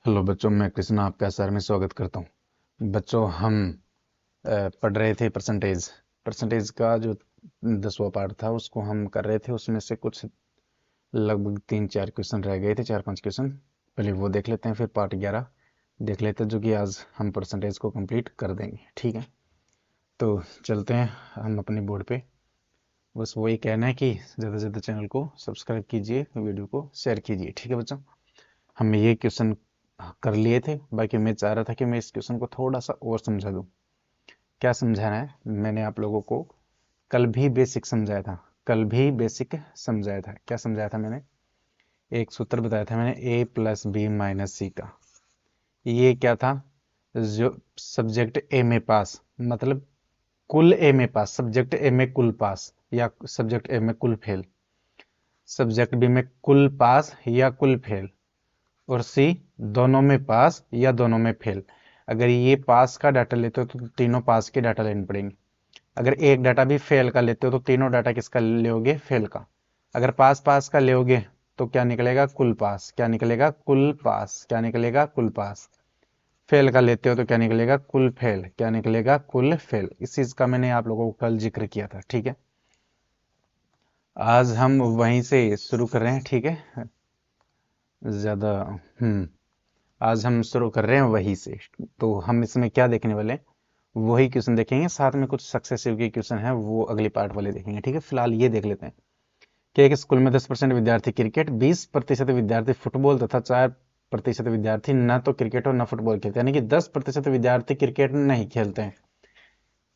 Hello बच्चों, मैं कृष्णा आपका सर में स्वागत करता हूँ। बच्चों, हम पढ़ रहे थे परसेंटेज। परसेंटेज का जो 10वां पार्ट था उसको हम कर रहे थे। उसमें से कुछ लगभग 3-4 क्वेश्चन रह गए थे, 4-5 क्वेश्चन। पहले वो देख लेते हैं, फिर पार्ट 11 देख लेते हैं, जो कि आज हम परसेंटेज को कंप्लीट कर देंगे। ठीक है, तो चलते हैं हम अपने बोर्ड पे। बस वही कहना है कि ज़्यादा से ज़्यादा चैनल को सब्सक्राइब कीजिए, वीडियो को शेयर कीजिए। ठीक है बच्चों, हम ये क्वेश्चन कर लिए थे। बाकी मैं चाह रहा था कि मैं इस क्वेश्चन को थोड़ा सा और समझा दूं। क्या समझाना है? मैंने आप लोगों को कल भी बेसिक समझाया था। कल भी बेसिक समझाया था। क्या समझाया था मैंने? एक सूत्र बताया था मैंने, ए प्लस बी माइनस सी का। ये क्या था? जो सब्जेक्ट ए में पास, मतलब कुल ए में पास, सब्जेक्ट ए में कुल पास या सब्जेक्ट ए में कुल फेल, सब्जेक्ट बी में कुल पास या कुल फेल, और सी दोनों में पास या दोनों में फेल। अगर ये पास का डाटा लेते हो तो तीनों पास के डाटा लेने पड़ेंगे। अगर एक डाटा भी फेल का लेते हो तो तीनों डाटा किसका लोगे? फेल का। अगर पास पास का लोगे तो क्या निकलेगा? कुल पास। क्या निकलेगा? कुल पास। क्या निकलेगा? कुल पास। फेल का लेते हो तो क्या निकलेगा? कुल फेल। क्या निकलेगा? कुल फेल। इस चीज का मैंने आप लोगों को कल जिक्र किया था। ठीक है, आज हम वहीं से शुरू कर रहे हैं। ठीक है, ज्यादा आज हम शुरू कर रहे हैं वही से। तो हम इसमें क्या देखने वाले हैं? वही क्वेश्चन देखेंगे, साथ में कुछ सक्सेसिव के क्वेश्चन है वो अगली पार्ट वाले देखेंगे। ठीक है, फिलहाल ये देख लेते हैं कि एक स्कूल में 10% विद्यार्थी क्रिकेट, 20% विद्यार्थी फुटबॉल तथा 4% विद्यार्थी न तो क्रिकेट और न फुटबॉल खेलते हैं। यानी कि 10% विद्यार्थी क्रिकेट नहीं खेलते हैं।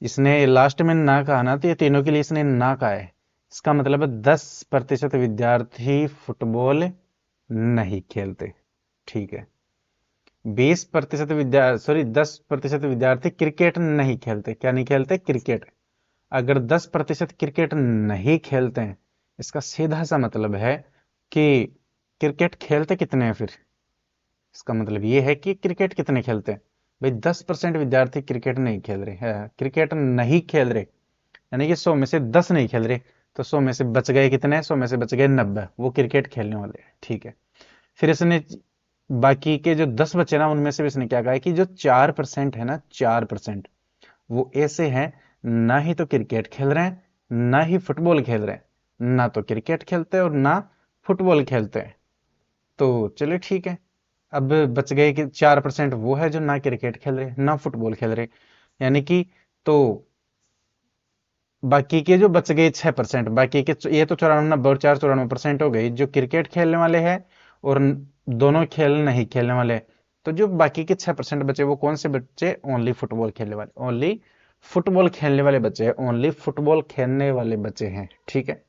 इसने लास्ट में ना कहा ना, तो ये तीनों के लिए इसने ना कहा है। इसका मतलब है 10% विद्यार्थी फुटबॉल नहीं खेलते। ठीक है, 20% विद्यार्थी, सॉरी, 10% विद्यार्थी क्रिकेट नहीं खेलते। क्या नहीं खेलते? क्रिकेट। अगर 10% क्रिकेट नहीं खेलते हैं, इसका सीधा सा मतलब है कि क्रिकेट खेलते कितने हैं फिर? इसका मतलब ये है कि क्रिकेट कितने खेलते हैं। भाई 10% विद्यार्थी क्रिकेट नहीं खेल रहे हैं, क्रिकेट नहीं खेल रहे, यानी कि 100 में से 10 नहीं खेल रहे, तो 100 में से बच गए कितने? 100 में से बच गए 90, वो क्रिकेट खेलने वाले हैं। ठीक है, फिर इसने बाकी के जो 10 बचे ना, उनमें से भी इसने क्या कहा है कि जो 4% है ना, 4% वो ऐसे हैं, ना ही तो क्रिकेट खेल रहे हैं, ना ही फुटबॉल खेल रहे हैं। ना तो क्रिकेट खेलते हैं और ना फुटबॉल खेलते हैं। तो चलिए ठीक है, अब बच गए कि 4% वो है जो ना क्रिकेट खेल रहे ना फुटबॉल खेल रहे, यानी कि तो बाकी के जो बच गए 6%, बाकी के ये तो 94 और 4 94% हो गई जो क्रिकेट खेलने वाले हैं और दोनों खेल नहीं खेलने वाले। तो जो बाकी के 6% बचे वो कौन से बच्चे? ओनली फुटबॉल खेलने वाले, ओनली फुटबॉल खेलने वाले बच्चे हैं, ओनली फुटबॉल खेलने वाले बच्चे हैं। ठीक है,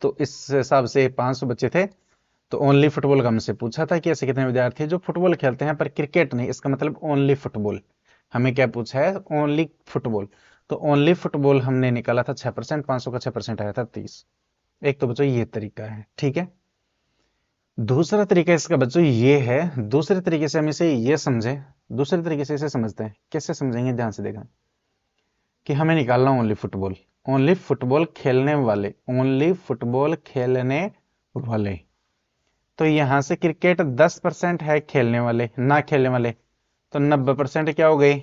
तो इस हिसाब से 500 बच्चे थे, तो ओनली फुटबॉल का हमसे पूछा था कि ऐसे कितने विद्यार्थी हैं जो फुटबॉल खेलते हैं पर क्रिकेट नहीं। इसका मतलब ओनली फुटबॉल। हमें क्या पूछा है? Only football. तो ओनली फुटबॉल हमने निकाला था 6%, 500 का 6% आया था 30। एक तो बच्चों ये तरीका है। ठीक है, दूसरा तरीका इसका बच्चों ये है, दूसरे तरीके से हम इसे ये समझे, दूसरे तरीके से इसे समझते हैं। कैसे समझेंगे? ध्यान से देखना कि हमें निकालना ओनली फुटबॉल, ओनली फुटबॉल खेलने वाले, ओनली फुटबॉल खेलने वाले। तो यहां से क्रिकेट 10% है खेलने वाले, ना खेलने वाले, तो 90% क्या हो गए?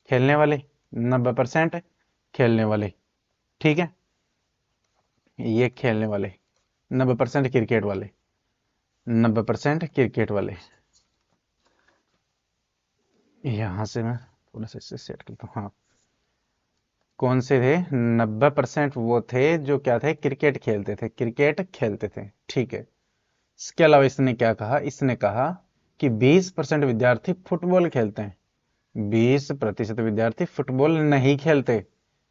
खेलने वाले। 90% खेलने वाले। ठीक है, ये खेलने वाले, 90% क्रिकेट वाले, 90% क्रिकेट वाले। यहां से मैं थोड़ा सा इससे सेट करता हूँ। हाँ, कौन से थे? 90% वो थे जो क्या थे? क्रिकेट खेलते थे, क्रिकेट खेलते थे। ठीक है, इसके अलावा इसने क्या कहा? इसने कहा कि 20% विद्यार्थी फुटबॉल खेलते हैं, 20% विद्यार्थी फुटबॉल नहीं खेलते।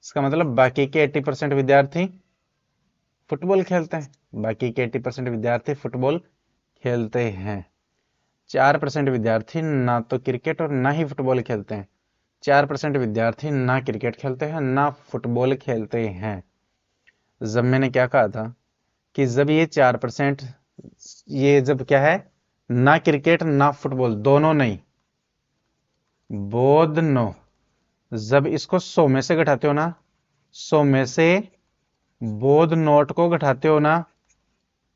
इसका मतलब बाकी के 80% विद्यार्थी फुटबॉल खेलते हैं, बाकी के 80% विद्यार्थी फुटबॉल खेलते हैं। 4% विद्यार्थी ना तो क्रिकेट और ना ही फुटबॉल खेलते हैं। 4% विद्यार्थी ना क्रिकेट खेलते हैं ना फुटबॉल खेलते हैं। जब मैंने क्या कहा था कि जब ये 4%, ये जब क्या है? ना क्रिकेट ना फुटबॉल, दोनों नहीं, बोध नो, जब इसको 100 में से घटाते हो ना, 100 में से बोध नोट को घटाते हो ना,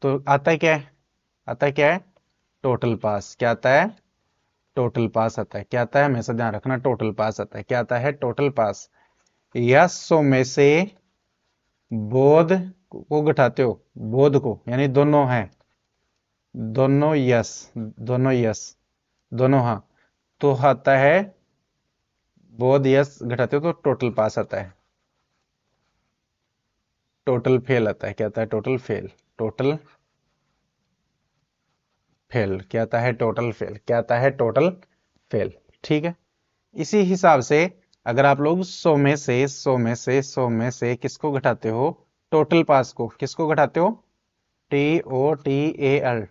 तो आता है क्या है? आता है क्या है? टोटल पास क्या आता है? टोटल पास आता है। क्या आता है? हमेशा ध्यान रखना, टोटल पास आता है। क्या आता है? टोटल पास। या 100 में से बोध को घटाते हो, बोध को, यानी दोनों हैं, दोनों यस, दोनों यस, दोनों हाँ, तो आता है बोध यस घटाते हो तो टोटल पास आता है। टोटल फेल आता है। क्या आता है? Total fail. Total fail. क्या आता है? Total fail. क्या आता है? Total fail. ठीक है। इसी हिसाब से अगर आप लोग 100 में से 100 में से 100 में से किसको घटाते हो? टोटल पास को। किसको घटाते हो? TOTAL,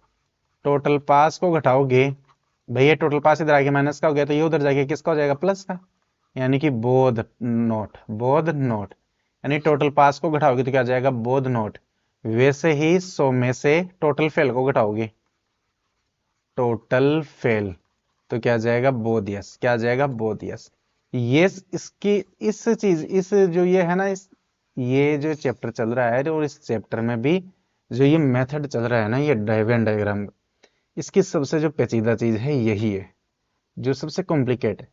टोटल पास को घटाओगे। भैया टोटल पास इधर आगे माइनस का हो गया तो ये उधर जाके किसका हो जाएगा? प्लस का, यानी कि बोध नोट। बोध नोट, यानी टोटल पास को घटाओगे तो क्या आ जाएगा? बोध नोट। वैसे ही 100 में से टोटल फेल को घटाओगे, टोटल फेल, तो क्या आ जाएगा? बोध यस। क्या आ जाएगा? बोध यस। ये इसकी इस चीज इस जो ये है ना, इस ये जो चैप्टर चल रहा है और इस चैप्टर में भी जो ये मेथड चल रहा है ना, ये वेन डायग्राम, इसकी सबसे जो पेचीदा चीज है यही है, जो सबसे कॉम्प्लिकेट है।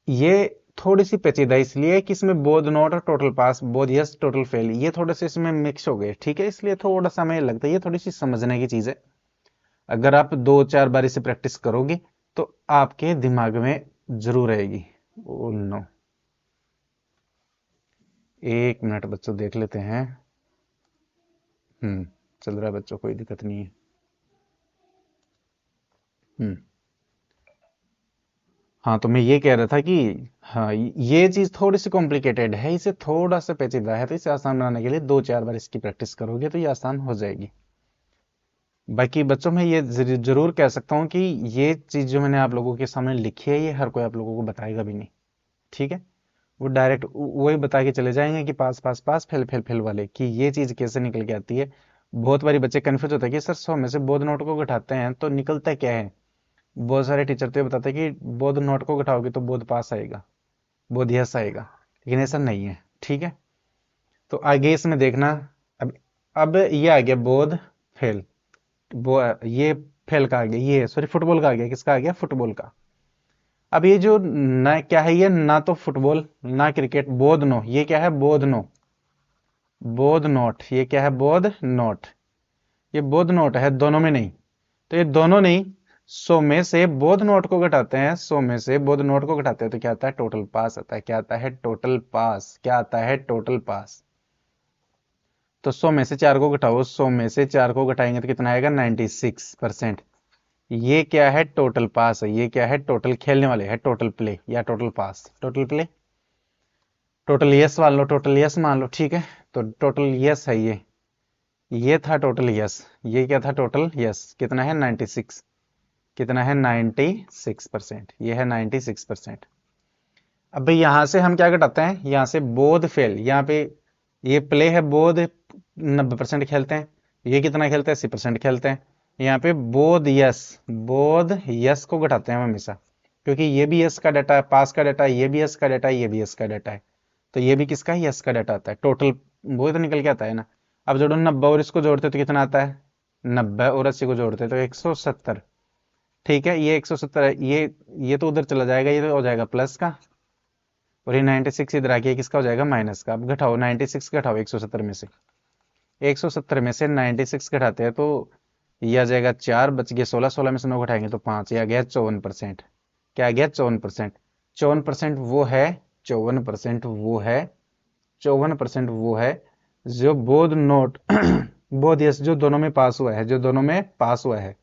ये थोड़ी सी पेचीदा इसलिए है कि इसमें बोध नॉट और टोटल पास, बोध यस टोटल फेल, ये थोड़े से इसमें मिक्स हो गए। ठीक है, इसलिए थोड़ा समय लगता है, ये थोड़ी सी समझने की चीज है। अगर आप 2-4 बार इसे प्रैक्टिस करोगे तो आपके दिमाग में जरूर रहेगी। ओ नो, एक मिनट बच्चों देख लेते हैं। चल रहा है बच्चों, कोई दिक्कत नहीं है। हम्म हाँ, तो मैं ये कह रहा था कि हाँ, ये चीज थोड़ी सी कॉम्प्लिकेटेड है, इसे थोड़ा सा पेचीदा है, तो इसे आसान बनाने के लिए 2-4 बार इसकी प्रैक्टिस करोगे तो ये आसान हो जाएगी। बाकी बच्चों में ये जरूर कह सकता हूँ कि ये चीज जो मैंने आप लोगों के सामने लिखी है, ये हर कोई आप लोगों को बताएगा भी नहीं। ठीक है, वो डायरेक्ट वही बता के चले जाएंगे कि पास पास पास फेल फेल फेल वाले, कि ये चीज कैसे निकल के आती है। बहुत बारी बच्चे कंफ्यूज होते हैं कि सर 100 में से बोध नोट को घटाते हैं तो निकलता क्या है। बहुत सारे टीचर तो ये बताते हैं कि बोध नोट को घटाओगे तो बोध पास आएगा, बोध यस आएगा, लेकिन ऐसा नहीं है। ठीक है, तो आगे इसमें देखना। अब अब ये आ गया बोध फेल, वो ये फेल का आ गया, ये सॉरी फुटबॉल का आ गया। किसका आ गया? फुटबॉल का। अब ये जो ना क्या है, ये ना तो फुटबॉल ना क्रिकेट, बोध नो, ये क्या है? बोध नो, बोध नोट। ये क्या है? बोध नोट। ये बोध नोट है, दोनों में नहीं। तो ये दोनों नहीं, 100 में से बोध नोट को घटाते हैं, 100 में से बोध नोट को घटाते हैं तो क्या आता है? टोटल पास आता है। क्या आता है? टोटल पास। क्या आता है? टोटल पास। तो 100 में से 4 को घटाओ, 100 में से 4 को घटाएंगे तो कितना आएगा? 96%। ये क्या है? टोटल पास है। ये क्या है? टोटल खेलने वाले है, टोटल प्ले या टोटल पास, टोटल प्ले। टोटल यस मान लो, टोटल यस मान लो। ठीक है, तो टोटल यस है ये था टोटल यस। ये क्या था? Total yes. कितना है? 96। कितना है? 96%। ये है 96%। अब भाई यहां से हम क्या घटाते हैं? यहां से बोध फेल, यहाँ पे ये प्ले है, बोध 90% खेलते हैं, ये कितना खेलते हैं? 80% खेलते हैं। यहाँ पे बोध यस, बोध यस को घटाते हैं हम हमेशा, क्योंकि ये भी यस का डाटा है, पास का डाटा है, ये भी यस का डाटा है, ये भी यस का डाटा है, तो ये भी किसका है? यस का डाटा आता है। टोटल वो तो निकल के आता है ना। अब जोड़ो 90 और इसको जोड़ते तो कितना आता है? 90 और 80 को जोड़ते तो 170। ठीक है, ये 170 है, ये तो उधर चला जाएगा, ये तो हो जाएगा प्लस का, और ये 96 इधर आके किसका हो जाएगा? माइनस का। अब घटाओ, 96 घटाओ 170 में से, 170 में से 96 घटाते हैं तो ये आ जाएगा 4, बच गया 16, 16 में से 9 घटाएंगे तो 5, ये आ गया 54%। क्या आ गया? 54%। 54% वो है, 54% वो है, 54% वो है जो बोध नोट बोध यस, जो दोनों में पास हुआ है, जो दोनों में पास हुआ है,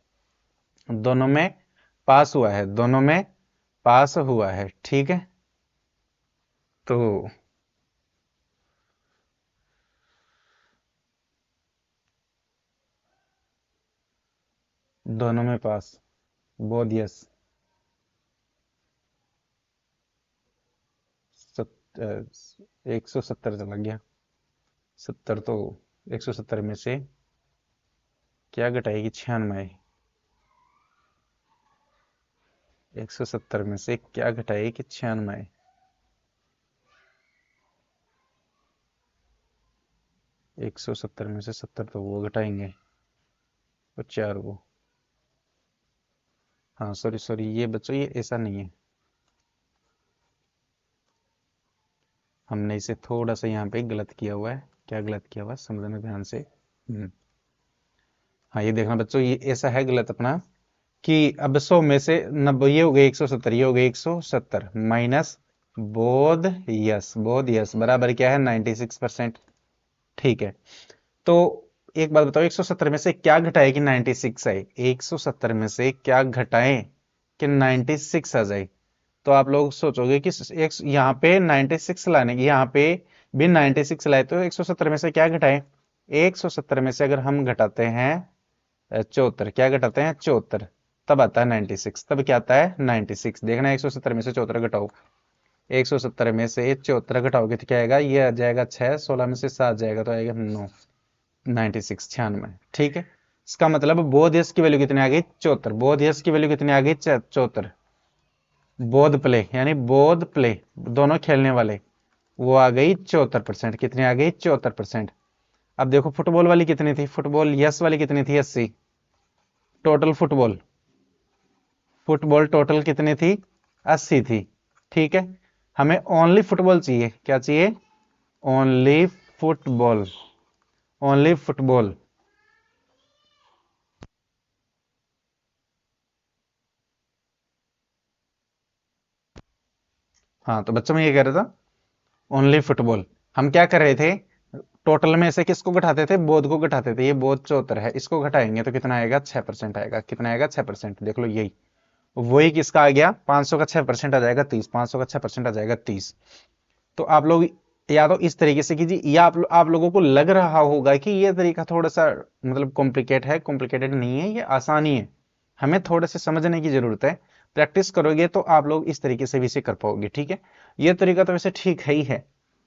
दोनों में पास हुआ है, दोनों में पास हुआ है। ठीक है, तो दोनों में पास, बोध यस। 170 चला गया, 70 तो 170 में से क्या घटाएगी? 96। 170 में से क्या घटाएगी? 96। 170 में से 70 तो वो घटाएंगे, और 4 वो, हाँ सॉरी सॉरी, ये बच्चों ये ऐसा नहीं है, हमने इसे थोड़ा सा यहाँ पे गलत किया हुआ है। क्या गलत किया हुआ है समझना ध्यान से। हाँ ये देखना बच्चों, ये ऐसा है गलत अपना कि अब 100 में से 90, ये हो गए 170, ये हो गए 170 माइनस बोध यस, बोध यस बराबर क्या है 96%। ठीक है, तो एक बात बताओ, 170 में से क्या घटाए कि 96 आए? 170 में से क्या घटाएं कि 96 आ जाए? तो आप लोग सोचोगे कि एक यहाँ पे 96 लाने की, यहाँ पे भी 96 लाए तो 170 में से क्या घटाएं? 170 में से अगर हम घटाते हैं 74, क्या घटाते हैं 74, तब आता है 96, तब क्या आता है 96। देखना 170 में से 74 घटाओ, 170 में से 74 घटाओगे तो क्या आएगा, ये आ जाएगा 6, 16 में से 7 जाएगा तो आएगा 9, 96 96। ठीक है, इसका मतलब बोध यश की वैल्यू कितनी आ गई 74, बोध यश की वैल्यू कितनी आ गई 74, बोध प्ले यानी बोध प्ले दोनों खेलने वाले वो आ गई 74%। कितनी आ गई 74%। अब देखो फुटबॉल वाली कितनी थी, फुटबॉल यस वाली कितनी थी 80, टोटल फुटबॉल, फुटबॉल टोटल कितनी थी 80 थी। ठीक है, हमें ओनली फुटबॉल चाहिए, क्या चाहिए ओनली फुटबॉल, ओनली फुटबॉल। हाँ तो बच्चों में ये कह रहा था ओनली फुटबॉल, हम क्या कर रहे थे टोटल में से किसको घटाते थे, बोध को घटाते थे। ये बोध 74 है, इसको घटाएंगे तो कितना आएगा 6% आएगा, कितना आएगा 6%। देख लो यही वही किसका आ गया 500 का 6% आ जाएगा 30, 500 का 6% आ जाएगा 30। तो आप लोग या तो इस तरीके से कीजिए, या आप लोगों को लग रहा होगा कि ये तरीका थोड़ा सा मतलब कॉम्प्लिकेट है, कॉम्प्लिकेटेड नहीं है, ये आसानी है, हमें थोड़े से समझने की जरूरत है। प्रैक्टिस करोगे तो आप लोग इस तरीके से भी इसे कर पाओगे। ठीक है, ये तरीका तो वैसे ठीक है ही है,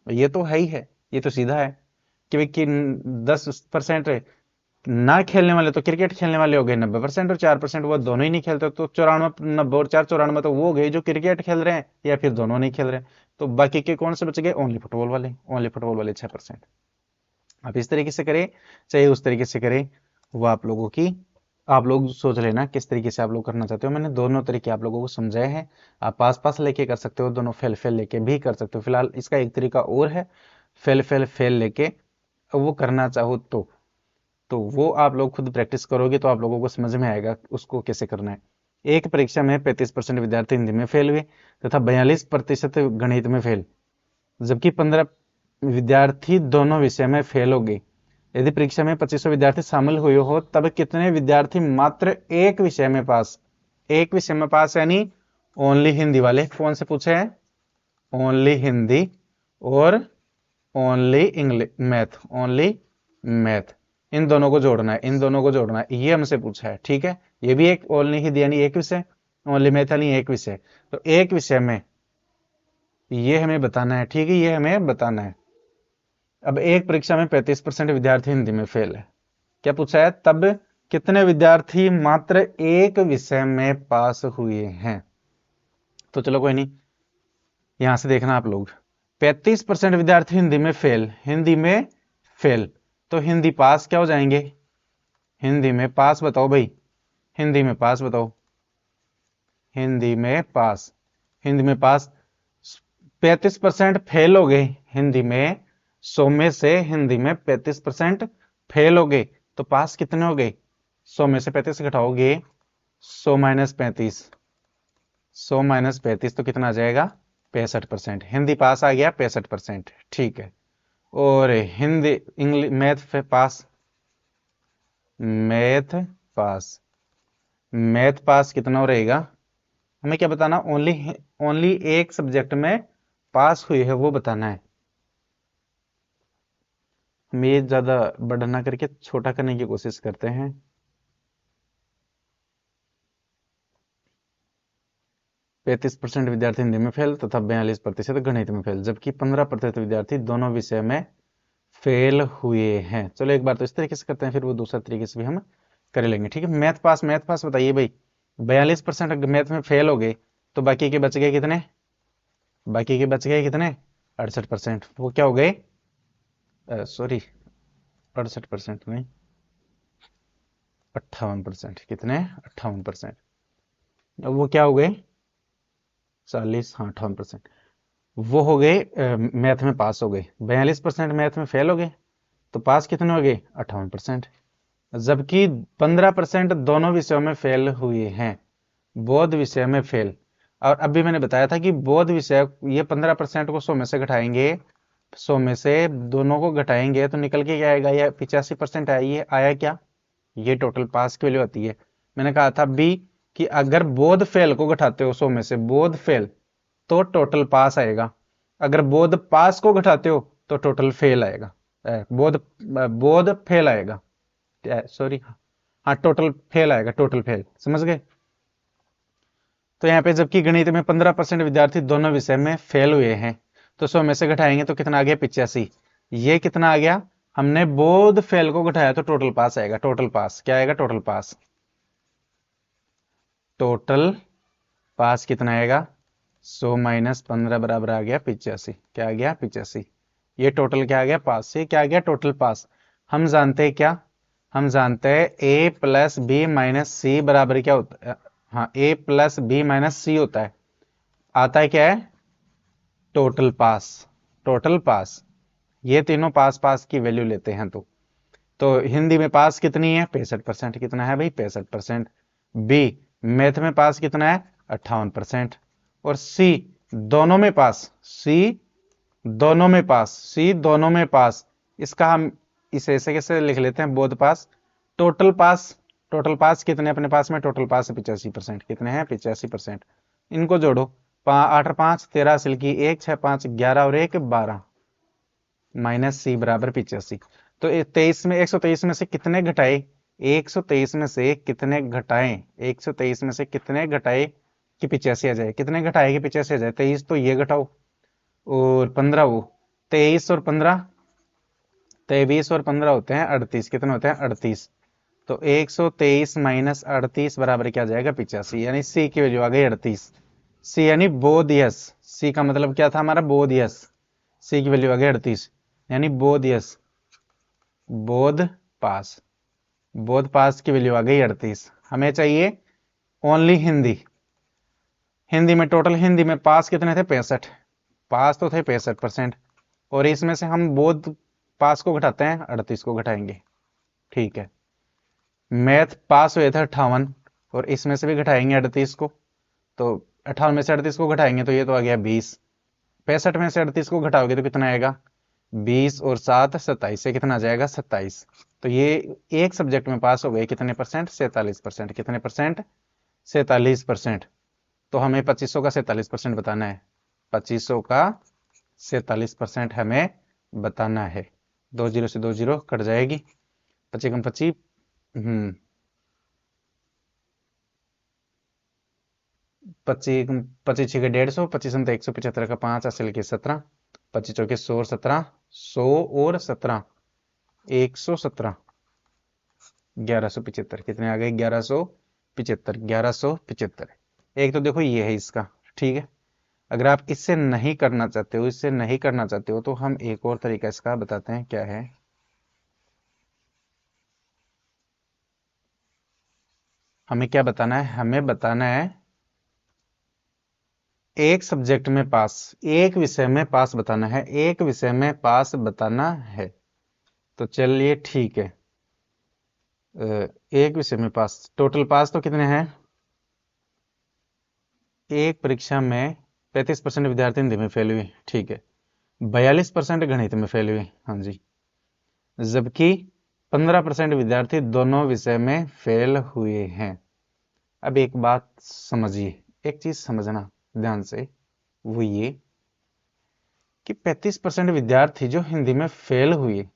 ये तो है ही है, ये तो सीधा है कि भाई कि 10% ना खेलने वाले तो क्रिकेट खेलने वाले हो गए 90%, और 4% वो दोनों ही नहीं खेलते, तो 94, 90 और 4 94 तो वो हो गए जो क्रिकेट खेल रहे हैं या फिर दोनों नहीं खेल रहे हैं। तो बाकी के कौन से बच गए, ओनली फुटबॉल वाले, ओनली फुटबॉल वाले 6%। आप इस तरीके से करें चाहे उस तरीके से करें, वो आप लोगों की, आप लोग सोच लेना किस तरीके से आप लोग करना चाहते हो। मैंने दोनों तरीके आप लोगों को समझाए हैं, आप पास पास लेके कर सकते हो, दोनों फेल फेल लेके भी कर सकते हो। फिलहाल इसका एक तरीका और है, फेल फेल फेल लेके वो करना चाहो तो वो आप लोग खुद प्रैक्टिस करोगे तो आप लोगों को समझ में आएगा उसको कैसे करना है। एक परीक्षा में 35% विद्यार्थी हिंदी में फेल हुए तथा 42% गणित में फेल, जबकि 15 विद्यार्थी दोनों विषय में फेल हो गए। यदि परीक्षा में 2500 विद्यार्थी शामिल हुए हो तब कितने विद्यार्थी मात्र एक विषय में पास, एक विषय में पास यानी ओनली हिंदी वाले, कौन से पूछे हैं ओनली हिंदी और only English math, only math, इन दोनों को जोड़ना है, इन दोनों को जोड़ना है, ये हमसे पूछा है। ठीक है, ये भी एक ओनली हिंदी यानी एक विषय, ओनली मैथ यानी एक विषय, तो एक विषय में ये हमें बताना है। ठीक है, ये हमें बताना है। अब एक परीक्षा में 35% विद्यार्थी हिंदी में फेल है, क्या पूछा है तब कितने विद्यार्थी मात्र एक विषय में पास हुए हैं। तो चलो कोई नहीं, यहां से देखना आप लोग, 35% विद्यार्थी हिंदी में फेल, हिंदी में फेल, तो हिंदी पास क्या हो जाएंगे, हिंदी में पास बताओ भाई, हिंदी में पास बताओ, हिंदी में पास, हिंदी में पास 35% फेल हो गए हिंदी में, 100 में से हिंदी में 35% फेल हो गए, तो पास कितने हो गए, 100 में से 35 घटाओगे 100 माइनस 35, 100 माइनस 35 तो कितना आ जाएगा 65%, हिंदी पास आ गया 65%। ठीक है, और हिंदी इंग्लिश मैथ पास, मैथ पास, मैथ पास कितना हो रहेगा, हमें क्या बताना, ओनली ओनली एक सब्जेक्ट में पास हुई है वो बताना है। हम ये ज्यादा बड़ा ना करके छोटा करने की कोशिश करते हैं। 35% विद्यार्थी हिंदी में फेल तथा 42% गणित में फेल, जबकि 15% विद्यार्थी दोनों विषय में फेल हुए हैं। चलो एक बार तो इस तरीके से करते हैं, फिर वो दूसरा तरीके से भी हम कर लेंगे। ठीक है, मैथ पास, मैथ पास बताइए भाई, 42% मैथ में फेल हो गए तो बाकी के बच गए कितने, बाकी के बच गए कितने 68%, वो क्या हो गए सॉरी 68% नहीं 58%, कितने 58%। वो क्या हो गए 40, हाँ 58%। वो हो गए मैथ में पास हो गए, 42% मैथ में फेल हो गए। तो पास कितने हो गए 58%। जबकि 15% दोनों विषयों में फेल हुए हैं, बौद्ध विषय में फेल। और अभी मैंने बताया था कि बौद्ध विषय, ये 15% को 100 में से घटाएंगे, 100 में से दोनों को घटाएंगे तो निकल के क्या आएगा, ये 85% आया। ये आया क्या, ये टोटल पास की वैल्यू आती है। मैंने कहा था बी कि अगर बोध फेल को घटाते हो 100 में से, बोध फेल, तो टोटल पास आएगा। अगर बोध पास को घटाते हो तो टोटल फेल आएगा, बोध बोध फेल आएगा, सॉरी, हाँ टोटल फेल आएगा, टोटल फेल, समझ गए। तो यहाँ पे जबकि गणित में 15% विद्यार्थी दोनों विषय में फेल हुए हैं, तो 100 में से घटाएंगे तो कितना आ गया 85। ये कितना आ गया, हमने बोध फेल को घटाया तो टोटल पास आएगा। टोटल पास क्या आएगा, टोटल पास, टोटल पास कितना आएगा 100 माइनस 15 बराबर आ गया 85। क्या आ गया 85। ये टोटल क्या आ गया पास, से क्या आ गया टोटल पास। हम जानते हैं क्या, हम जानते हैं a प्लस बी माइनस सी बराबर क्या होता है, हाँ a प्लस बी माइनस सी होता है। आता है क्या है, टोटल पास, टोटल पास। ये तीनों पास पास की वैल्यू लेते हैं। तो हिंदी में पास कितनी है 65%, कितना है भाई 65%। बी मैथ में पास कितना है 58%। और सी दोनों में पास, सी दोनों में पास, सी दोनों में पास। इसका हम इसे ऐसे कैसे लिख लेते हैं, बोध पास। टोटल पास, टोटल पास कितने अपने पास में, टोटल पास 85%, कितने हैं 85%। इनको जोड़ो, 8 और 5 13, हासिल की 1 6 5 11 और 1 12, माइनस सी बराबर 85। तो 23 में 123 में से कितने घटाए, 123 में से कितने घटाएं, 123 में से कितने घटाए कि 85 आ जाए, कितने घटाए कि 85 आ जाए, 23 तो ये घटाओ और 15 वो, 23 और 15, 23 और 15 होते हैं 38, कितने होते हैं 38। तो 123 माइनस 38 बराबर क्या आ जाएगा 85, यानी सी की वैल्यू आ गई 38। सी यानी बोध यस, सी का मतलब क्या था हमारा बोध यस, सी की वैल्यू आ गई 38, यानी बोध यस, बोध पास, बोध पास की वैल्यू आ गई 38। हमें चाहिए ओनली हिंदी, हिंदी में टोटल, हिंदी में पास कितने थे 65, पास तो थे 65%। और इसमें से हम बोध पास को घटाते हैं 38 को घटाएंगे, ठीक है। मैथ पास हुए थे 58, और इसमें से भी घटाएंगे 38 को, तो 58 में से 38 को घटाएंगे तो ये तो आ गया 20। 65 में से 38 को घटाओगे तो कितना आएगा 20 और 7 27, से कितना आ जाएगा 27। तो ये एक सब्जेक्ट में पास हो गए कितने परसेंट, 47%, कितने परसेंट 47%। तो हमें 2500 का 47% बताना है, 2500 का 47% हमें बताना है। 2 जीरो से 2 जीरो कट जाएगी, 25 कम 25, 25, 25 छः 150, 25 का 175 का 5, असल के 17, 25 चौके 100 और 17, 100 और 17, 117, 1175, कितने आ गए 1175, 1175। एक तो देखो ये है इसका, ठीक है। अगर आप इससे नहीं करना चाहते हो, इससे नहीं करना चाहते हो, तो हम एक और तरीका इसका बताते हैं क्या है। हमें क्या बताना है, हमें बताना है एक सब्जेक्ट में पास, एक विषय में पास बताना है, एक विषय में पास बताना है। तो चलिए ठीक है, एक विषय में पास, टोटल पास तो कितने हैं, एक परीक्षा में 35% विद्यार्थी हिंदी में फेल हुए, ठीक है। 42% गणित में फेल हुए, हाँ जी। जबकि 15% विद्यार्थी दोनों विषय में फेल हुए हैं। अब एक बात समझिए, एक चीज समझना ध्यान से, वो ये कि 35% विद्यार्थी जो हिंदी में फेल हुए,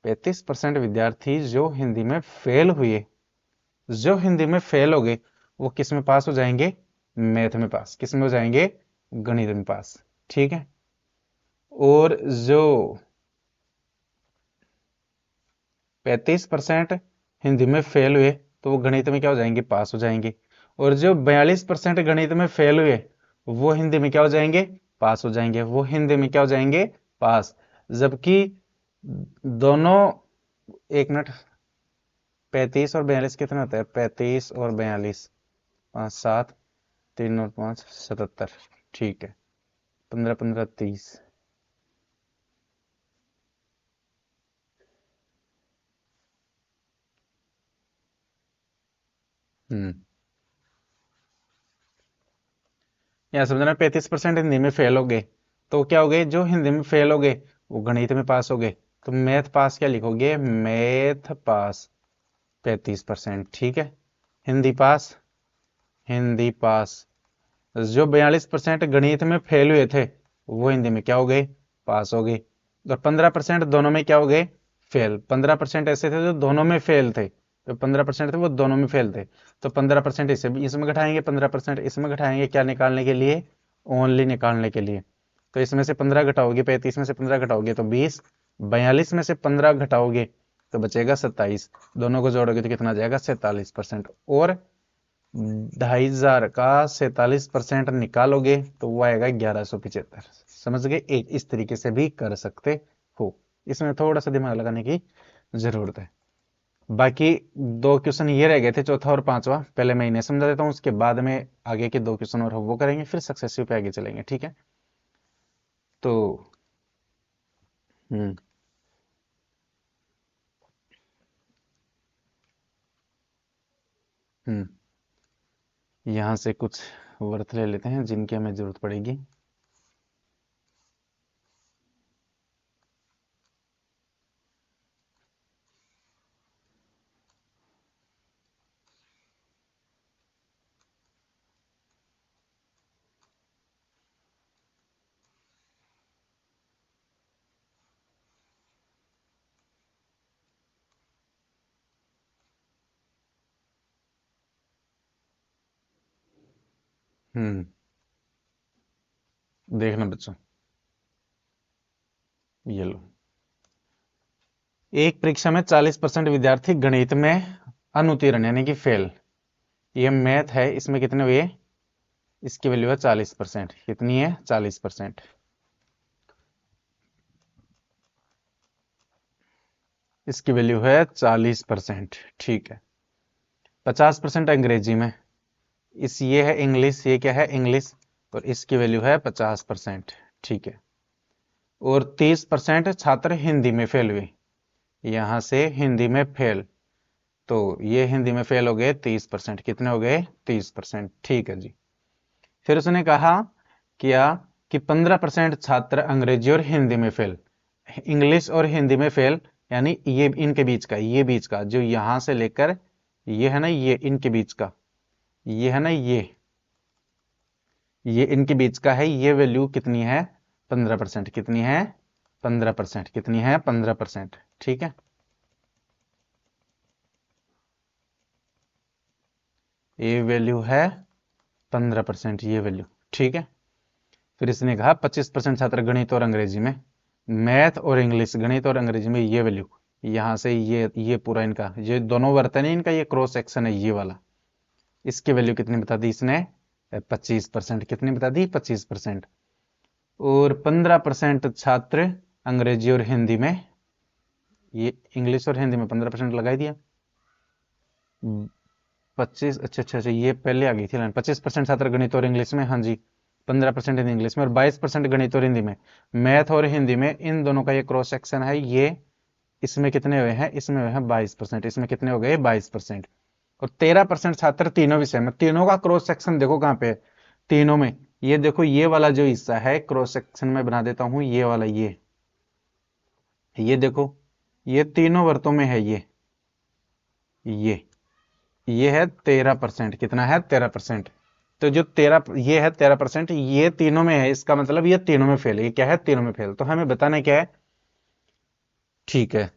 35% विद्यार्थी जो हिंदी में फेल हुए, जो हिंदी में फेल हो गए, वो किस में पास हो जाएंगे, मैथ में पास, किस में हो जाएंगे, गणित में पास, ठीक है। और जो 35% हिंदी में फेल हुए, तो वो गणित में क्या हो जाएंगे, पास हो जाएंगे। और जो 42% गणित में फेल हुए, वो हिंदी में क्या हो जाएंगे, पास हो जाएंगे, वो हिंदी में क्या हो जाएंगे, पास। जबकि दोनों, एक मिनट, 35 और 42 कितना होता है, 35 और 42, 5 7, 3 और 5 77। ठीक है, 15 15 30। हम्म, यहाँ समझना, 35% हिंदी में फेल हो गए तो क्या हो गए, जो हिंदी में फेल हो गए वो गणित में पास हो गए। तो मैथ पास क्या लिखोगे, मैथ पास 35%। ठीक है, हिंदी पास, हिंदी पास। जो 42% गणित में फेल हुए थे वो हिंदी में क्या हो गए, पास हो गए। और 15% दोनों में क्या हो गए, फेल। 15% ऐसे थे जो दोनों में फेल थे, जो 15% थे वो दोनों में फेल थे। तो 15% इसे इसमें घटाएंगे, 15% इसमें घटाएंगे, क्या निकालने के लिए, ओनली निकालने के लिए। तो इसमें से 15 घटाओगे, 35 में से 15 घटाओगे तो 20, 42 में से 15 घटाओगे तो बचेगा 27। दोनों को जोड़ोगे तो कितना जाएगा, 47%। और 2500 का 47% निकालोगे तो वो आएगा 1175। समझ गए, एक इस तरीके से भी कर सकते हो। इसमें थोड़ा सा दिमाग लगाने की जरूरत है। बाकी दो क्वेश्चन ये रह गए थे, चौथा और पांचवा पहले मैं इन्हें समझा देता हूँ, उसके बाद में आगे के दो क्वेश्चन और वो करेंगे, फिर सक्सेसिव पे आगे चलेंगे। ठीक है, तो हम्म यहाँ से कुछ वर्थ ले लेते हैं जिनकी हमें जरूरत पड़ेगी। हम्म देखना बच्चों, ये लो, एक परीक्षा में 40% विद्यार्थी गणित में अनुत्तीर्ण यानी कि फेल। ये मैथ है, इसमें कितने हुए, इसकी वैल्यू है 40%। कितनी है, 40%। इसकी वैल्यू है 40%। ठीक है, 50% अंग्रेजी में, इस ये है इंग्लिश, ये क्या है, इंग्लिश, और इसकी वैल्यू है 50%। ठीक है, और 30% छात्र हिंदी में फेल हुए, यहां से हिंदी में फेल, तो ये हिंदी में फेल हो गए 30%। कितने हो गए, 30%। ठीक है जी। फिर उसने कहा क्या कि 15% छात्र अंग्रेजी और हिंदी में फेल, इंग्लिश और हिंदी में फेल, यानी ये इनके बीच का, ये बीच का जो यहां से लेकर ये है ना, ये इनके बीच का, ये है ना, ये इनके बीच का है, ये वैल्यू कितनी है, 15%। कितनी है, 15%। कितनी है, 15%। ठीक है, ये वैल्यू है 15%, ये वैल्यू। ठीक है, फिर इसने कहा 25% छात्र गणित और अंग्रेजी में, मैथ और इंग्लिश, गणित और अंग्रेजी में, ये वैल्यू यहां से ये पूरा इनका, ये दोनों वर्तन है इनका, ये क्रॉस सेक्शन है ये वाला, इसकी वैल्यू कितनी बता दी इसने, 25%। कितनी बता दी, 25%। और 15% छात्र अंग्रेजी और हिंदी में, ये इंग्लिश और हिंदी में 15% लगा ही दिया। 25, अच्छा अच्छा अच्छा, ये पहले आ गई थी लाइन। 25% छात्र गणित और इंग्लिश में, हाँ जी, 15% हिंदी इंग्लिश में, और 22% गणित और हिंदी में। मैथ और हिंदी में इन दोनों का ये क्रॉस सेक्शन है, ये इसमें कितने हुए हैं, इसमें हुए हैं 22%। इसमें कितने हो गए, 22%। और 13% छात्र तीनों विषय में, तीनों का क्रॉस सेक्शन देखो कहां पे है, तीनों में। ये देखो, ये वाला जो हिस्सा है क्रॉस सेक्शन में बना देता हूं, ये वाला, ये देखो, ये तीनों वर्तों में है, ये ये है 13%। कितना है, 13%। तो जो 13, ये है 13%, ये तीनों में है, इसका मतलब ये तीनों में फेल है। ये क्या है, तीनों में फेल। तो हमें बताना क्या है, ठीक है,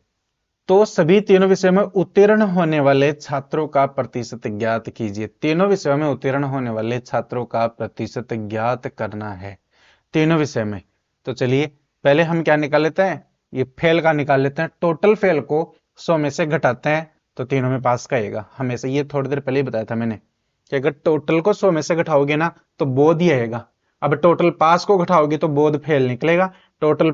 तो सभी तीनों विषयों में उत्तीर्ण होने वाले छात्रों का प्रतिशत ज्ञात कीजिए। तीनों विषयों में उत्तीर्ण होने वाले छात्रों का प्रतिशत ज्ञात करना है, तीनों विषय में। तो चलिए पहले हम क्या निकाल लेते हैं, ये फेल का निकाल लेते हैं। टोटल फेल को 100 में से घटाते हैं तो तीनों में पास का आएगा। हमेशा ये थोड़ी देर पहले ही बताया था मैंने कि अगर टोटल को 100 में से घटाओगे ना तो बोध ही आएगा। अब टोटल पास को घटाओगे तो बोध फेल निकलेगा। टोटल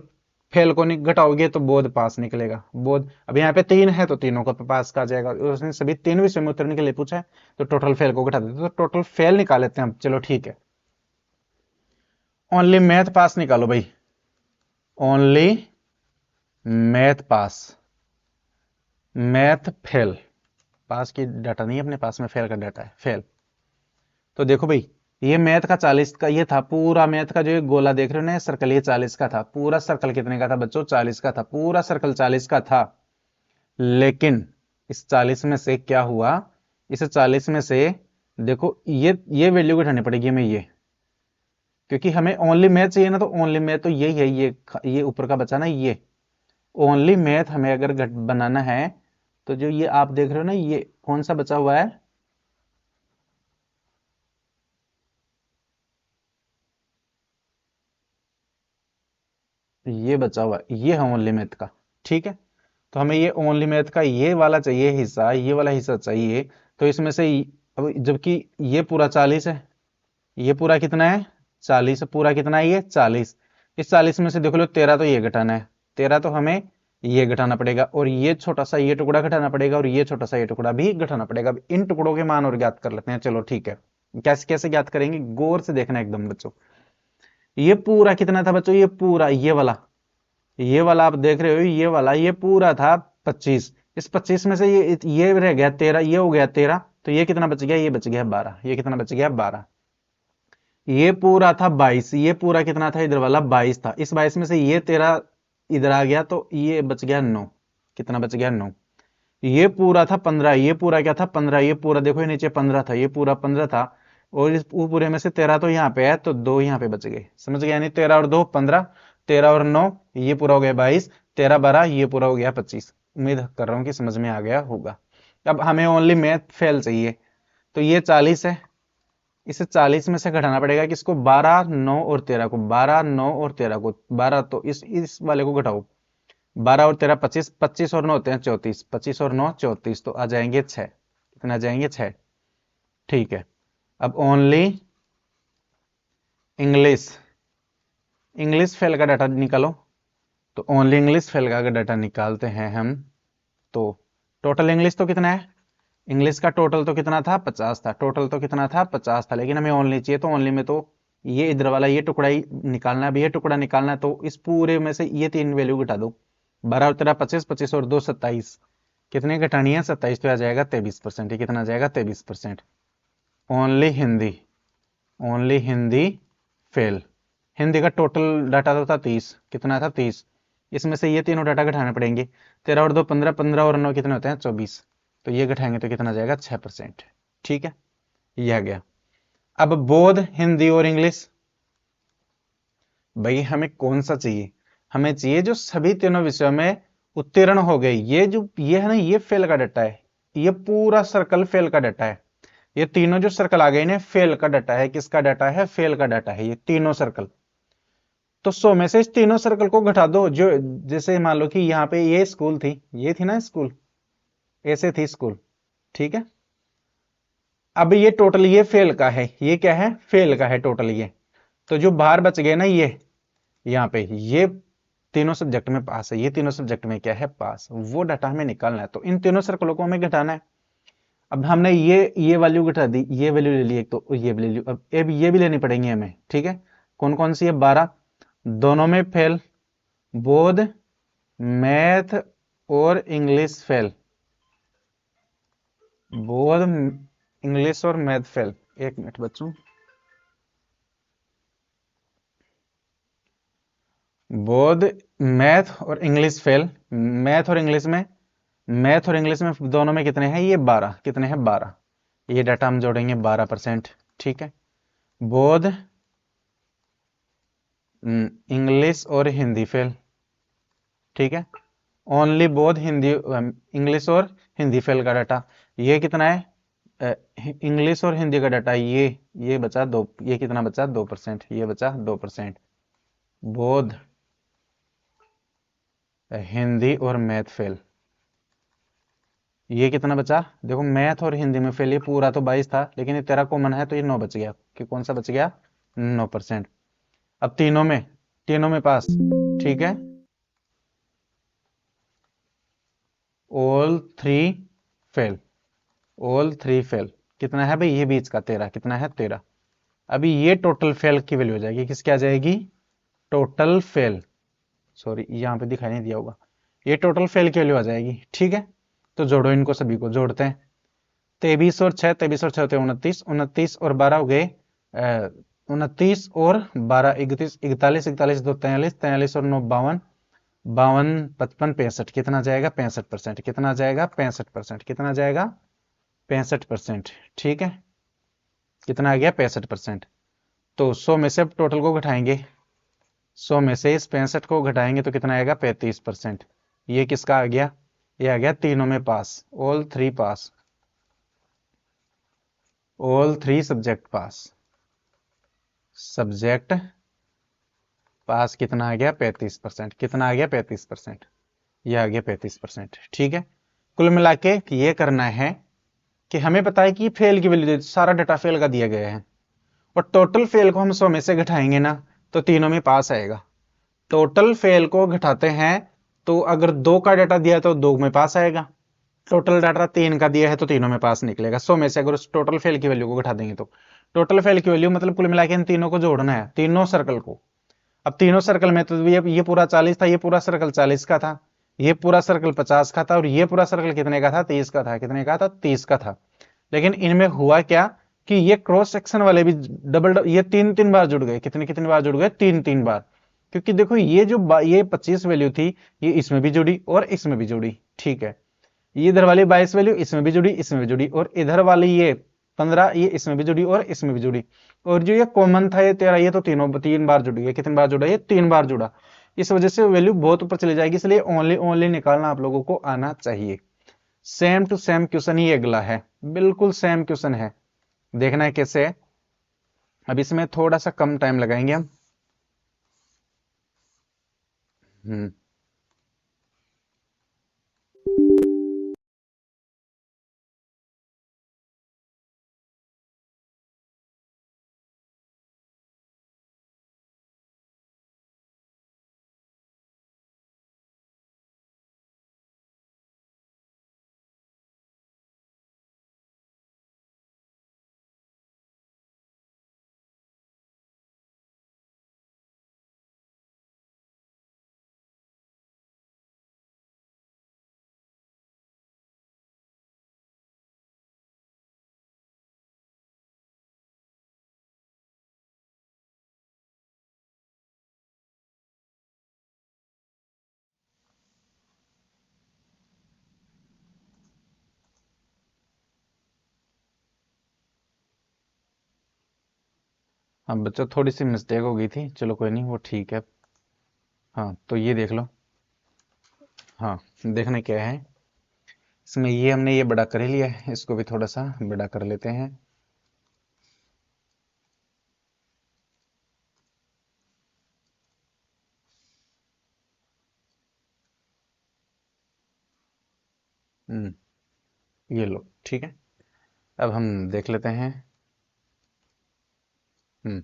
फेल को घटाओगे तो बोध पास निकलेगा। बोध अब यहाँ पे 3 है तो तीनों को पास का जाएगा, उसने सभी 3 विषय में उतरने के लिए पूछा है, तो टोटल फेल को घटा देते, तो टोटल फेल निकाल लेते हैं हम। चलो ठीक है, ओनली मैथ पास निकालो भाई, ओनली मैथ पास, मैथ फेल, पास की डाटा नहीं है अपने पास में, फेल का डाटा है, फेल। तो देखो भाई, ये मैथ का 40 का ये था, पूरा मैथ का जो ये गोला देख रहे हो ना सर्कल, ये 40 का था, पूरा सर्कल कितने का था बच्चों, 40 का था, पूरा सर्कल 40 का था। लेकिन इस 40 में से क्या हुआ, इस 40 में से देखो ये वैल्यू घटानी पड़ेगी हमें, क्योंकि हमें ओनली मैथ चाहिए ना, तो ओनली मैथ तो यही है, ये ऊपर का बचा ना, ये ओनली मैथ हमें अगर बनाना है, तो जो ये आप देख रहे हो ना, ये कौन सा बचा हुआ है, ये बचा हुआ है, ये है ओनली मैथ का। ठीक है, तो हमें ये ओनली मैथ का ये वाला चाहिए हिस्सा, ये वाला हिस्सा चाहिए। तो इसमें से अब जबकि ये पूरा 40 है, ये पूरा कितना है 40, पूरा कितना है ये 40, इस 40 में से देख लो 13 तो ये घटाना है, 13 तो हमें ये घटाना पड़ेगा, और ये छोटा सा ये टुकड़ा घटाना पड़ेगा, और ये छोटा सा ये टुकड़ा भी घटाना पड़ेगा। अब इन टुकड़ों के मान और ज्ञात कर लेते हैं। चलो ठीक है, कैसे कैसे ज्ञात करेंगे, गौर से देखना एकदम बच्चों। ये पूरा कितना था बच्चों, ये पूरा ये वाला आप देख रहे हो, ये वाला ये पूरा था 25, इस 25 में से ये रह गया 13, ये हो गया 13, तो ये कितना बच गया, ये बच गया 12, ये कितना बच गया 12। ये पूरा था 22, ये पूरा कितना था इधर वाला 22 था, इस 22 में से ये 13 इधर आ गया, तो ये बच गया 9, कितना बच गया 9। ये पूरा था 15, ये पूरा क्या था 15, ये पूरा देखो ये नीचे 15 था, ये पूरा 15 था, और इस पूरे में से 13 तो यहाँ पे है, तो 2 यहाँ पे बच गए, समझ गए, यानी 13 और 2 15, 13 और 9 ये पूरा हो गया 22, 13 12 ये पूरा हो गया 25। उम्मीद कर रहा हूँ कि समझ में आ गया होगा। अब हमें ओनली मैथ फेल चाहिए, तो ये 40 है, इसे 40 में से घटाना पड़ेगा किसको, 12 9 और 13 को, 12 9 और 13 को, 12 तो इस वाले को घटाओ, 12 और 13 25, 25 और 9 होते हैं 34, 25 और 9 34, तो आ जाएंगे 6, कितना आ जाएंगे 6। ठीक है, अब ओनली इंग्लिश, इंग्लिश फेल का डाटा निकालो। तो ओनली इंग्लिश फेल का डाटा निकालते हैं हम। तो टोटल इंग्लिश तो कितना है, इंग्लिश का टोटल तो कितना था 50 था, टोटल तो कितना था 50 था, लेकिन हमें ओनली चाहिए, तो ओनली में तो ये इधर वाला ये टुकड़ा ही निकालना है, अब ये टुकड़ा निकालना है, तो इस पूरे में से ये 3 वैल्यू घटा दो, 12 और 13 25, 25 और 2 27, कितने घटानी है 27, तो आ जाएगा 23%, ये कितना आ जाएगा 23%। Only Hindi, only Hindi fail, Hindi का टोटल डाटा तो था 30, कितना था 30, इसमें से ये तीनों डाटा घटाने पड़ेंगे, 13 और 2 15, 15 और 9 कितने होते हैं 24, तो ये घटाएंगे तो कितना जाएगा 6%। ठीक है, ये आ गया। अब बोध हिंदी और इंग्लिश, भाई हमें कौन सा चाहिए, हमें चाहिए जो सभी तीनों विषयों में उत्तीर्ण हो गए, ये है ना, ये फेल का डाटा है, ये पूरा सर्कल फेल का डाटा है, ये तीनों जो सर्कल आ गए ना फेल का डाटा है, किसका डाटा है, फेल का डाटा है ये तीनों सर्कल। तो 100 में से इस तीनों सर्कल को घटा दो, जो जैसे मान लो कि यहाँ पे ये स्कूल थी, ये थी ना स्कूल, ऐसे थी स्कूल, ठीक है। अब ये टोटल ये फेल का है, ये क्या है फेल का है टोटल ये, तो जो बाहर बच गए ना ये यहाँ पे, ये तीनों सब्जेक्ट में पास है, ये तीनों सब्जेक्ट में क्या है पास, वो डाटा हमें निकालना है, तो इन तीनों सर्कलों को हमें घटाना है। अब हमने ये वैल्यू घटा दी, ये वैल्यू ले ली एक, तो ये वैल्यू अब ये भी लेनी पड़ेंगी हमें, ठीक है। कौन कौन सी है 12, दोनों में फेल, बोध मैथ और इंग्लिश फेल, बोध इंग्लिश और मैथ फेल। एक मिनट बच्चों, बोध मैथ और इंग्लिश फेल, मैथ और इंग्लिश में, मैथ और इंग्लिश में दोनों में कितने हैं, ये 12, कितने हैं 12, ये डाटा हम जोड़ेंगे 12%। ठीक है, बोध इंग्लिश और हिंदी फेल, ठीक है, ओनली बोध हिंदी इंग्लिश और हिंदी फेल का डाटा, ये कितना है इंग्लिश और हिंदी का डाटा, ये बचा 2, ये कितना बचा 2%, ये बचा 2%। बोध हिंदी और मैथ फेल, ये कितना बचा, देखो मैथ और हिंदी में फेल ये पूरा तो 22 था, लेकिन ये तेरा कॉमन है तो ये 9 बच गया, कि कौन सा बच गया 9%। अब तीनों में पास, ठीक है, all three fail, all three fail. कितना है भाई, ये बीच का 13, कितना है 13। अभी ये टोटल फेल की वैल्यू हो जाएगी, किसकी आ जाएगी, टोटल फेल, सॉरी यहाँ पे दिखाई नहीं दिया होगा, ये टोटल फेल की वैल्यू आ जाएगी। ठीक है, तो जोड़ो इनको, सभी को जोड़ते हैं। 23 और 6, 23 और 6 होते हैं 29, 29 और 12 हो गए 29 और 12 31, 41, 41 दो 43, 43 और 9 52, 52 55 65, कितना जाएगा 65%, कितना जाएगा 65%, कितना जाएगा 65%। ठीक है, कितना आ गया 65%। तो 100 में से अब टोटल को घटाएंगे, 100 में से इस 65 को घटाएंगे तो कितना आएगा 35%। ये किसका आ गया, ये आ गया तीनों में पास, ऑल थ्री पास, ऑल थ्री सब्जेक्ट पास, सब्जेक्ट पास कितना आ गया 35%, कितना आ गया 35%, ये आ गया 35%। ठीक है, कुल मिला के ये करना है कि हमें पता है कि फेल की वैल्यू, सारा डाटा फेल का दिया गया है, और टोटल फेल को हम 100 में से घटाएंगे ना तो तीनों में पास आएगा। टोटल फेल को घटाते हैं तो अगर 2 का डाटा दिया है तो 2 में पास आएगा, टोटल डाटा 3 का दिया है तो तीनों में पास निकलेगा। 100 में से अगर उस टोटल फेल की वैल्यू को घटा देंगे तो टोटल फेल की वैल्यू मतलब कुल मिला के इन तीनों को जोड़ना है, तीनों सर्कल को। अब तीनों सर्कल में तो ये पूरा 40 था, ये पूरा सर्कल 40 का था, ये पूरा सर्कल 50 का था, और ये पूरा सर्कल कितने का था 30 का था, कितने का था 30 का था। लेकिन इनमें हुआ क्या कि ये क्रॉस सेक्शन वाले भी ये तीन तीन बार जुड़ गए, कितने कितने बार जुड़ गए, तीन तीन बार। क्योंकि देखो ये ये 25 वैल्यू थी, ये इसमें भी जुड़ी और इसमें भी जुड़ी। ठीक है, ये इधर वाली 22 वैल्यू इसमें भी जुड़ी, इसमें भी जुड़ी, और इधर वाली ये 15 ये इसमें भी जुड़ी और इसमें भी जुड़ी। और जो ये कॉमन था ये 13, ये तो तीन बार जुड़ी है, कितनी बार जुड़ा, ये 3 बार जुड़ा। इस वजह से वैल्यू बहुत ऊपर चली जाएगी, इसलिए ओनली ओनली निकालना आप लोगों को आना चाहिए। सेम टू सेम क्वेश्चन ही अगला है, बिल्कुल सेम क्वेश्चन है, देखना है कैसे है। अब इसमें थोड़ा सा कम टाइम लगाएंगे हम। हम्म हाँ बच्चों, थोड़ी सी मिस्टेक हो गई थी, चलो कोई नहीं, वो ठीक है। हाँ तो ये देख लो, हाँ देखना क्या है इसमें, ये हमने ये बड़ा कर ही लिया है, इसको भी थोड़ा सा बड़ा कर लेते हैं। ये लो, ठीक है। अब हम देख लेते हैं। हम्म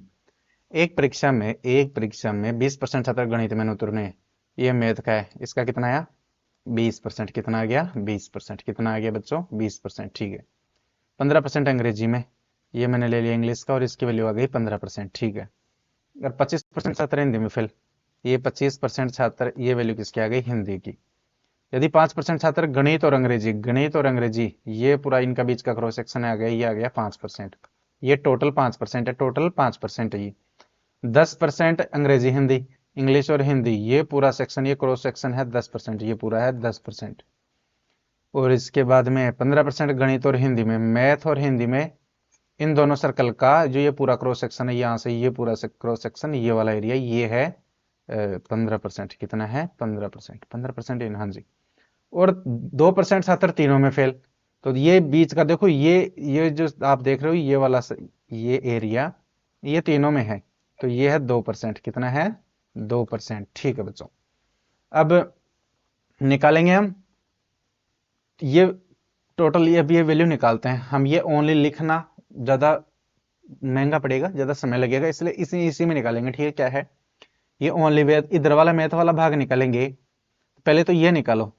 एक परीक्षा में 20% छात्र गणित में उतरने, ये मैथ का है, इसका कितना आया 20%, कितना आ गया 20%, कितना आ गया बच्चों 20%। ठीक है, 15% अंग्रेजी में, ये मैंने ले लिया इंग्लिश का, और इसकी वैल्यू आ गई 15%। ठीक है, अगर 25% छात्र हिंदी में फेल, ये 25% छात्र, ये वैल्यू किसकी आ गई हिंदी की। यदि 5% छात्र गणित और अंग्रेजी, गणित और अंग्रेजी, ये पूरा इनका बीच का क्रॉस सेक्शन आ गया, ये आ गया 5%। ये टोटल 5% है, टोटल 5% है ये। 10% अंग्रेजी हिंदी, इंग्लिश और हिंदी, ये पूरा सेक्शन, ये क्रॉस सेक्शन है 10%, ये पूरा है 10%। और इसके बाद में 15% गणित और हिंदी में, मैथ और हिंदी में, इन दोनों सर्कल का जो ये पूरा क्रॉस सेक्शन है, यहाँ से ये पूरा क्रॉस सेक्शन, ये वाला एरिया, ये है 15%, कितना है 15%, 15%, हाँ जी। और 2% छात्र तीनों में फेल, तो ये बीच का देखो, ये जो आप देख रहे हो, ये वाला ये एरिया, ये तीनों में है, तो ये है 2%, कितना है 2%। ठीक है बच्चों, अब निकालेंगे हम ये टोटल, ये अभी ये वैल्यू निकालते हैं हम। ये ओनली लिखना ज्यादा महंगा पड़ेगा, ज्यादा समय लगेगा, इसलिए इसी इसी में निकालेंगे। ठीक है, क्या है ये ओनली, इधर वाला मैथ वाला भाग निकालेंगे। पहले तो ये निकालो,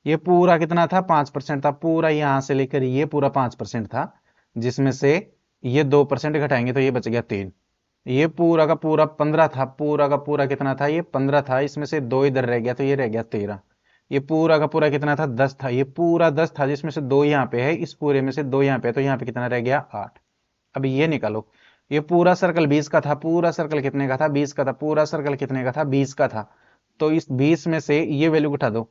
ये पूरा कितना था, 5% था, पूरा यहां से लेकर ये पूरा 5% था, जिसमें से ये 2% घटाएंगे तो ये बच गया 3। ये पूरा का पूरा 15 था, पूरा का पूरा कितना था, ये 15 था, इसमें से 2 इधर रह गया तो ये रह गया 13। ये पूरा का पूरा कितना था, 10 था, ये पूरा 10 था, जिसमें से 2 यहाँ पे है, इस पूरे में से 2 यहाँ पे है, तो यहाँ पे कितना रह गया, 8। अब ये निकालो, ये पूरा सर्कल 20 का था, पूरा सर्कल कितने का था, 20 का था, पूरा सर्कल कितने का था, 20 का था। तो इस 20 में से ये वैल्यू उठा दो,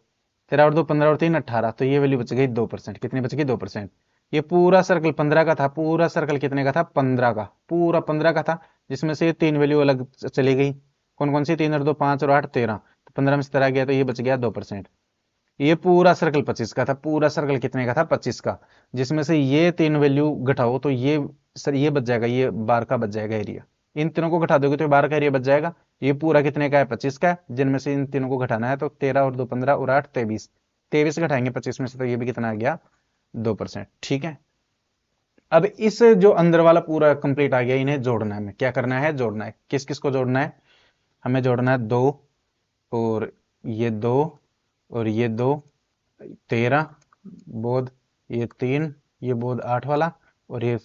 13 और 2 15 और 3 18, तो ये वैल्यू बच गई 2%। कितनी बच गई, 2%। ये पूरा सर्कल 15 का था, पूरा सर्कल कितने का था, 15 का, पूरा 15 का था, जिसमें से ये 3 वैल्यू अलग चली गई। कौन कौन सी, 3 और 2 5 और 8 13, तो 15 में से 13 गया तो ये बच गया 2%। ये पूरा सर्कल 25 का था, पूरा सर्कल कितने का था, 25 का, जिसमें से ये 3 वैल्यू घटाओ तो ये सर ये बच जाएगा, ये 12 का बच जाएगा एरिया। इन तीनों को घटा दोगे तो 12 का एरिया बच जाएगा। ये पूरा कितने का है, 25 का है, जिनमें से इन तीनों को घटाना है, तो 13 और 2 15 और 8 23, 23 घटाएंगे 25 में से, तो ये भी कितना आ गया, 2%। ठीक है। अब इस जो अंदर वाला पूरा कंप्लीट आ गया, इन्हें जोड़ना है, हमें क्या करना है, जोड़ना है। किस किस को जोड़ना है, हमें जोड़ना है 2 और ये 2 और ये 2, 13 बोध, ये 3, ये बोध 8 वाला, और ये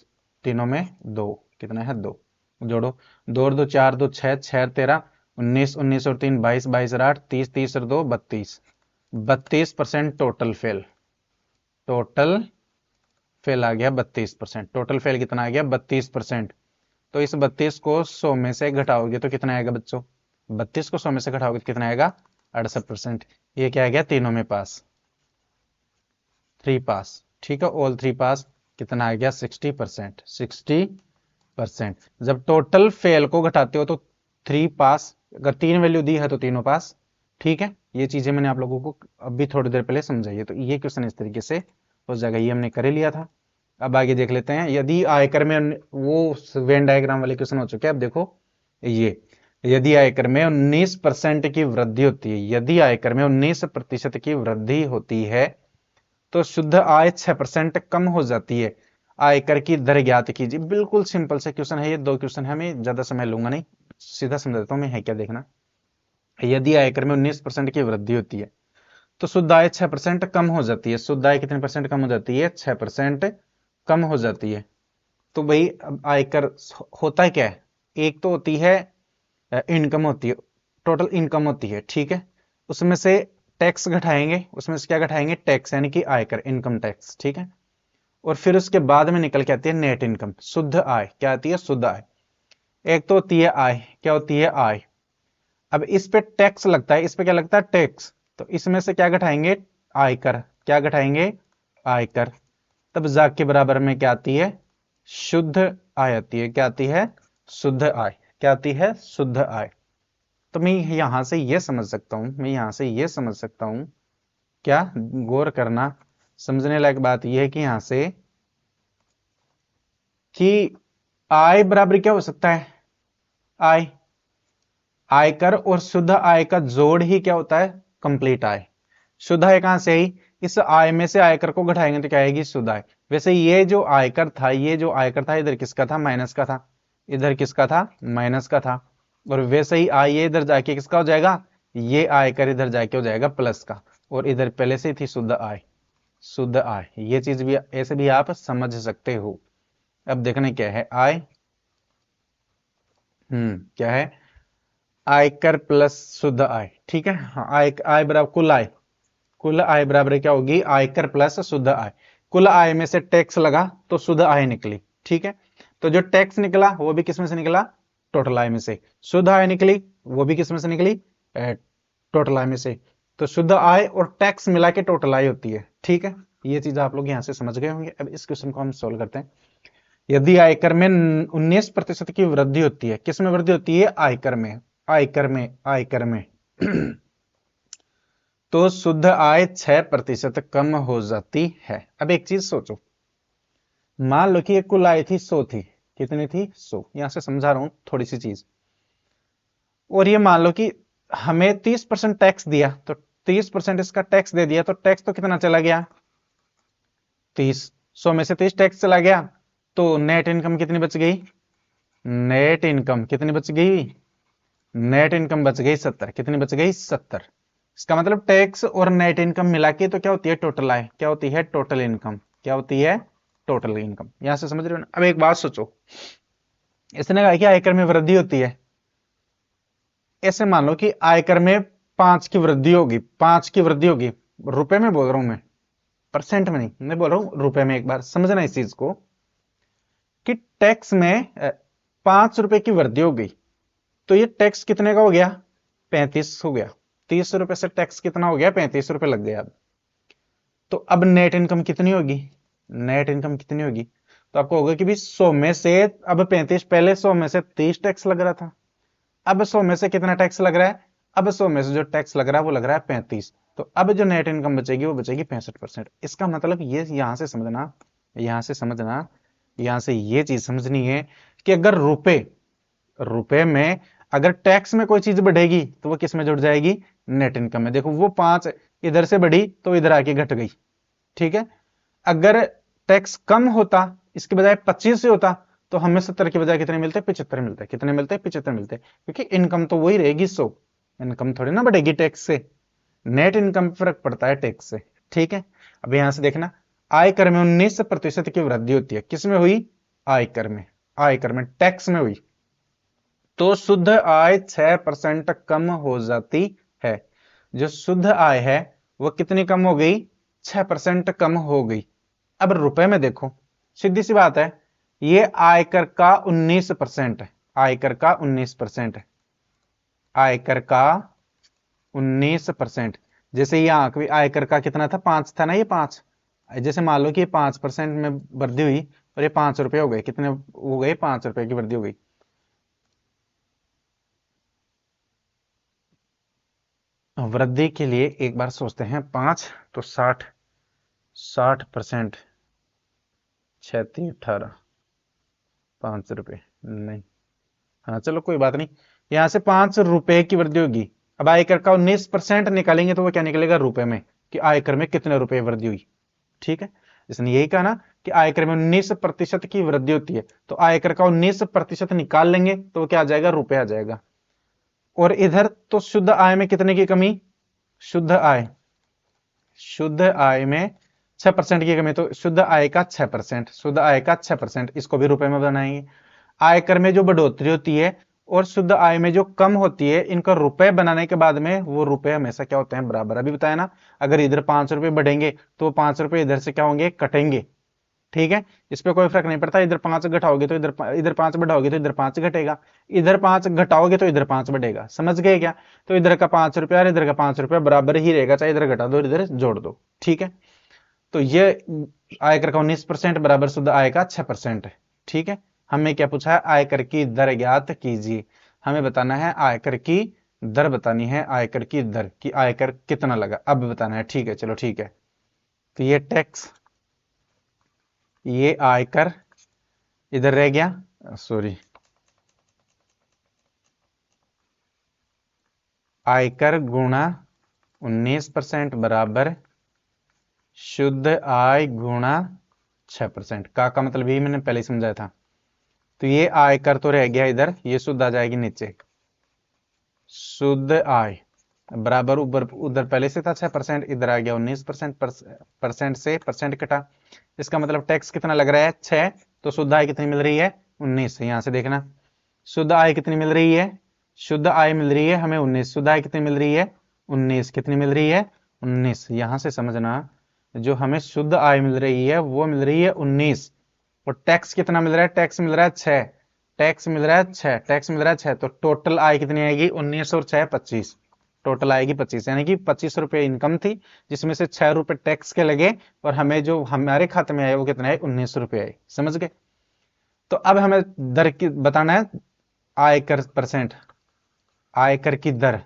तीनों में 2, कितना है, 2। जोड़ो, 2 और 2 4, 2 6, 6 13 19, 19 और 3 22, 22 और 8 30, 30 और 2 32, 32% टोटल फेल। टोटल फेल आ गया 32%। टोटल फेल कितना आ गया, 32%। तो इस 32 को 100 में से घटाओगे तो कितना आएगा बच्चों, 32 को 100 में से घटाओगे तो कितना आएगा, 68%। ये क्या आ गया, तीनों में पास, 3 पास। ठीक है, ऑल 3 पास, कितना आ गया, 60%। 60%। जब टोटल फेल को घटाते हो तो 3 पास, अगर 3 वैल्यू दी है तो तीनों पास। ठीक है, ये चीजें मैंने आप लोगों को अभी थोड़ी देर पहले समझाई है, तो ये क्वेश्चन इस तरीके से हो जाएगा, ये हमने कर ही लिया था। अब आगे देख लेते हैं, यदि आयकर में, वो वेन डायग्राम वाले क्वेश्चन हो चुके हैं। अब देखो ये, यदि आयकर में 19% की वृद्धि होती है, यदि आयकर में 19% की वृद्धि होती है तो शुद्ध आय 6% कम हो जाती है। आयकर की दर ज्ञात कीजिए। बिल्कुल सिंपल से क्वेश्चन है, ये 2 क्वेश्चन है, मैं ज्यादा समय लूंगा नहीं, सीधा समझा देता हूं मैं, है क्या देखना। यदि आयकर में 19% की वृद्धि होती है तो शुद्ध आय 6% कम हो जाती है। शुद्ध आय कितने परसेंट कम हो जाती है, 6% कम हो जाती है। तो भाई अब आयकर होता है क्या है, एक तो होती है इनकम होती है, टोटल इनकम होती है। ठीक है, उसमें से टैक्स घटाएंगे, उसमें से क्या घटाएंगे, टैक्स, यानी कि आयकर, इनकम टैक्स। ठीक है, और फिर उसके बाद में निकल के आती है नेट इनकम, शुद्ध आय। क्या आती है, शुद्ध आय। एक तो होती है आय, क्या होती है, आय। अब इस पे टैक्स लगता है, इस पे क्या लगता है, टैक्स। तो इसमें से क्या घटाएंगे, आयकर। क्या घटाएंगे, आयकर। तब जाके बराबर में क्या आती है, शुद्ध आय आती है। क्या आती है, शुद्ध आय। क्या आती है, शुद्ध आय। तो मैं यहां से ये समझ सकता हूं, मैं यहां से ये समझ सकता हूं, क्या, गौर करना, समझने लायक बात यह है कि यहां से कि आय बराबर क्या हो सकता है, आय, आयकर और शुद्ध आय का जोड़ ही क्या होता है, कंप्लीट आय। शुद्ध आय कहां से आई, इस आय में से आयकर को घटाएंगे तो क्या आएगी, शुद्ध आय। वैसे ये जो आयकर था, ये जो आयकर था, इधर किसका था, माइनस का था, इधर किसका था, माइनस का था। और वैसे ही आय ये इधर जाके किसका हो जाएगा, ये आयकर इधर जाके हो जाएगा प्लस का, और इधर पहले से थी शुद्ध आय। शुद्ध आय, ये चीज भी ऐसे भी आप समझ सकते हो। अब देखना क्या है, आय, क्या है, आयकर प्लस शुद्ध आय। ठीक है, हाँ, आय, आय बराबर कुल आय, कुल आय बराबर क्या होगी, आयकर प्लस शुद्ध आय। कुल आय में से टैक्स लगा तो शुद्ध आय निकली। ठीक है, तो जो टैक्स निकला वो भी किस में से निकला, टोटल आय में से। शुद्ध आय निकली वो भी किस में से निकली, टोटल आय में से। तो शुद्ध आय और टैक्स मिला के टोटल आय होती है। ठीक है, ये चीज आप लोग यहां से समझ गए होंगे। अब इस क्वेश्चन को हम सोल्व करते हैं। यदि आयकर में 19% की वृद्धि होती है, किस में वृद्धि होती है, आयकर में, आयकर में, आयकर में तो शुद्ध आय 6% कम हो जाती है। अब एक चीज सोचो, मान लो कि ये कुल आय थी 100 थी, कितनी थी, 100। यहां से समझा रहा हूं थोड़ी सी चीज। और ये मान लो कि हमें 30% टैक्स दिया, तो 30% इसका टैक्स दे दिया, तो टैक्स तो कितना चला गया, 30। 100 में से 30 टैक्स चला गया, तो नेट इनकम कितनी बच गई, नेट इनकम कितनी बच गई, नेट इनकम बच गई 70। कितनी बच गई, 70। इसका मतलब टैक्स और नेट इनकम मिला के तो क्या होती है टोटल आय, क्या होती है टोटल इनकम, क्या होती है टोटल इनकम। यहां से समझ रहे हो ना। अब एक बात सोचो, इसने कहा कि आयकर में वृद्धि होती है, ऐसे मान लो कि आयकर में 5 की वृद्धि होगी, 5 की वृद्धि होगी, रुपए में बोल रहा हूं मैं, परसेंट में नहीं, मैं बोल रहा हूं रुपए में। एक बार समझना इस चीज को कि टैक्स में 5 रुपए की वृद्धि हो गई, तो ये टैक्स कितने का हो गया, 35 हो गया। 30 रुपए से टैक्स कितना हो गया, 35 रुपए लग गया। अब तो अब नेट इनकम कितनी होगी, नेट इनकम कितनी होगी, तो आपको होगा कि भी 100 में से अब 35, पहले 100 में से 30 टैक्स लग रहा था, अब 100 में से कितना टैक्स लग रहा है, अब 100 में से जो टैक्स लग रहा है वो लग रहा है 35। तो अब जो नेट इनकम बचेगी वो बचेगी 65%। इसका मतलब ये यहां से समझना, यहां से समझना, यहां से ये चीज समझनी है कि अगर रुपए, रुपए में अगर टैक्स में कोई चीज बढ़ेगी तो वो किस में जुड़ जाएगी, नेट इनकम में। देखो वो 5 इधर से बढ़ी तो इधर आके घट गई, ठीक है। अगर टैक्स कम होता, इसके बजाय 25 से होता, तो हमें 70 के बजाय कितने मिलते, 75 मिलते। कितने मिलते, 75 मिलते, क्योंकि इनकम तो वही रहेगी 100, इनकम थोड़ी ना बढ़ेगी टैक्स से, नेट इनकम पे फर्क पड़ता है टैक्स से, ठीक है। अब यहां से देखना, आयकर में 19% की वृद्धि होती है, किसमें हुई, आयकर में, आयकर में टैक्स में हुई, तो शुद्ध आय 6% कम हो जाती है। जो शुद्ध आय है वो कितनी कम हो गई, 6% कम हो गई। अब रुपए में देखो, सीधी सी बात है, ये आयकर का 19% है, आयकर का 19% है, आयकर का 19%। जैसे ये आंक भी आयकर का कितना था, 5 था ना, ये 5, जैसे मान लो कि ये 5% में वृद्धि हुई और ये 5 रुपए हो गए, कितने हो गए, 5 रुपए की वृद्धि हो गई। वृद्धि के लिए एक बार सोचते हैं, 5 तो 60, 60%, 36, 18, 5 रुपए नहीं, हाँ चलो कोई बात नहीं, यहां से 5 रुपए की वृद्धि होगी। अब आयकर का 19% निकालेंगे तो वो क्या निकलेगा, रुपए में, कि आयकर में कितने रुपए वृद्धि हुई, ठीक है। इसने यही कहा ना कि आयकर में 19% की वृद्धि होती है, तो आयकर का 19% निकाल लेंगे तो क्या आ जाएगा, रुपए आ जाएगा। और इधर तो शुद्ध आय में कितने की कमी, शुद्ध आय, शुद्ध आय में 6% की कमी, तो शुद्ध आय का 6%, शुद्ध आय का 6%, इसको भी रुपए में बनाएंगे। आयकर में जो बढ़ोतरी होती है और शुद्ध आय में जो कम होती है, इनको रुपए बनाने के बाद में वो रुपए हमेशा क्या होते हैं, बराबर। अभी बताया ना, अगर इधर 5 रुपए बढ़ेंगे तो 5 रुपए इधर से क्या होंगे, कटेंगे, ठीक है। इस पे कोई फर्क नहीं पड़ता, इधर 5 घटाओगे तो इधर 5 बढ़ाओगे तो इधर 5 घटेगा, इधर 5 घटाओगे तो इधर 5 बढ़ेगा, समझ गए क्या। तो इधर का 5 रुपया और इधर का 5 रुपया बराबर ही रहेगा, चाहे इधर घटा दो इधर जोड़ दो, ठीक है। तो ये आयकर का 19% बराबर शुद्ध आय का 6% है, ठीक है। हमें क्या पूछा है, आयकर की दर ज्ञात कीजिए, हमें बताना है आयकर की दर, बतानी है आयकर की दर, कि आयकर कितना लगा, अब बताना है, ठीक है, चलो ठीक है। तो ये टैक्स, ये आयकर इधर रह गया, सॉरी, आयकर गुणा 19% बराबर शुद्ध आय गुणा 6%। का मतलब यही मैंने पहले ही समझाया था। तो ये आयकर तो रह गया इधर, ये शुद्ध आ जाएगी नीचे, शुद्ध आय बराबर ऊपर, उधर पहले से था 6%, इधर आ गया 19%, परसेंट से परसेंट कटा, इसका मतलब टैक्स कितना लग रहा है, 6, तो शुद्ध आय कितनी मिल रही है, 19। यहां से देखना, शुद्ध आय कितनी मिल रही है, शुद्ध आय मिल रही है हमें 19, शुद्ध आय कितनी मिल रही है, 19, कितनी मिल रही है, 19। यहां से समझना, जो हमें शुद्ध आय मिल रही है वो मिल रही है 19, और टैक्स कितना मिल रहा है, टैक्स मिल रहा है 6, टैक्स मिल रहा है 6, टैक्स मिल रहा है 6, तो टोटल आय कितनी आएगी, 19 और 6 25, टोटल आएगी 25, यानी कि 25 रुपए इनकम थी, जिसमें से 6 रुपए टैक्स के लगे, और हमें जो हमारे खाते में आए वो कितने आए, 19 रुपए आए, समझ गए। तो अब हमें दर की बताना है, आयकर परसेंट, आयकर की दर,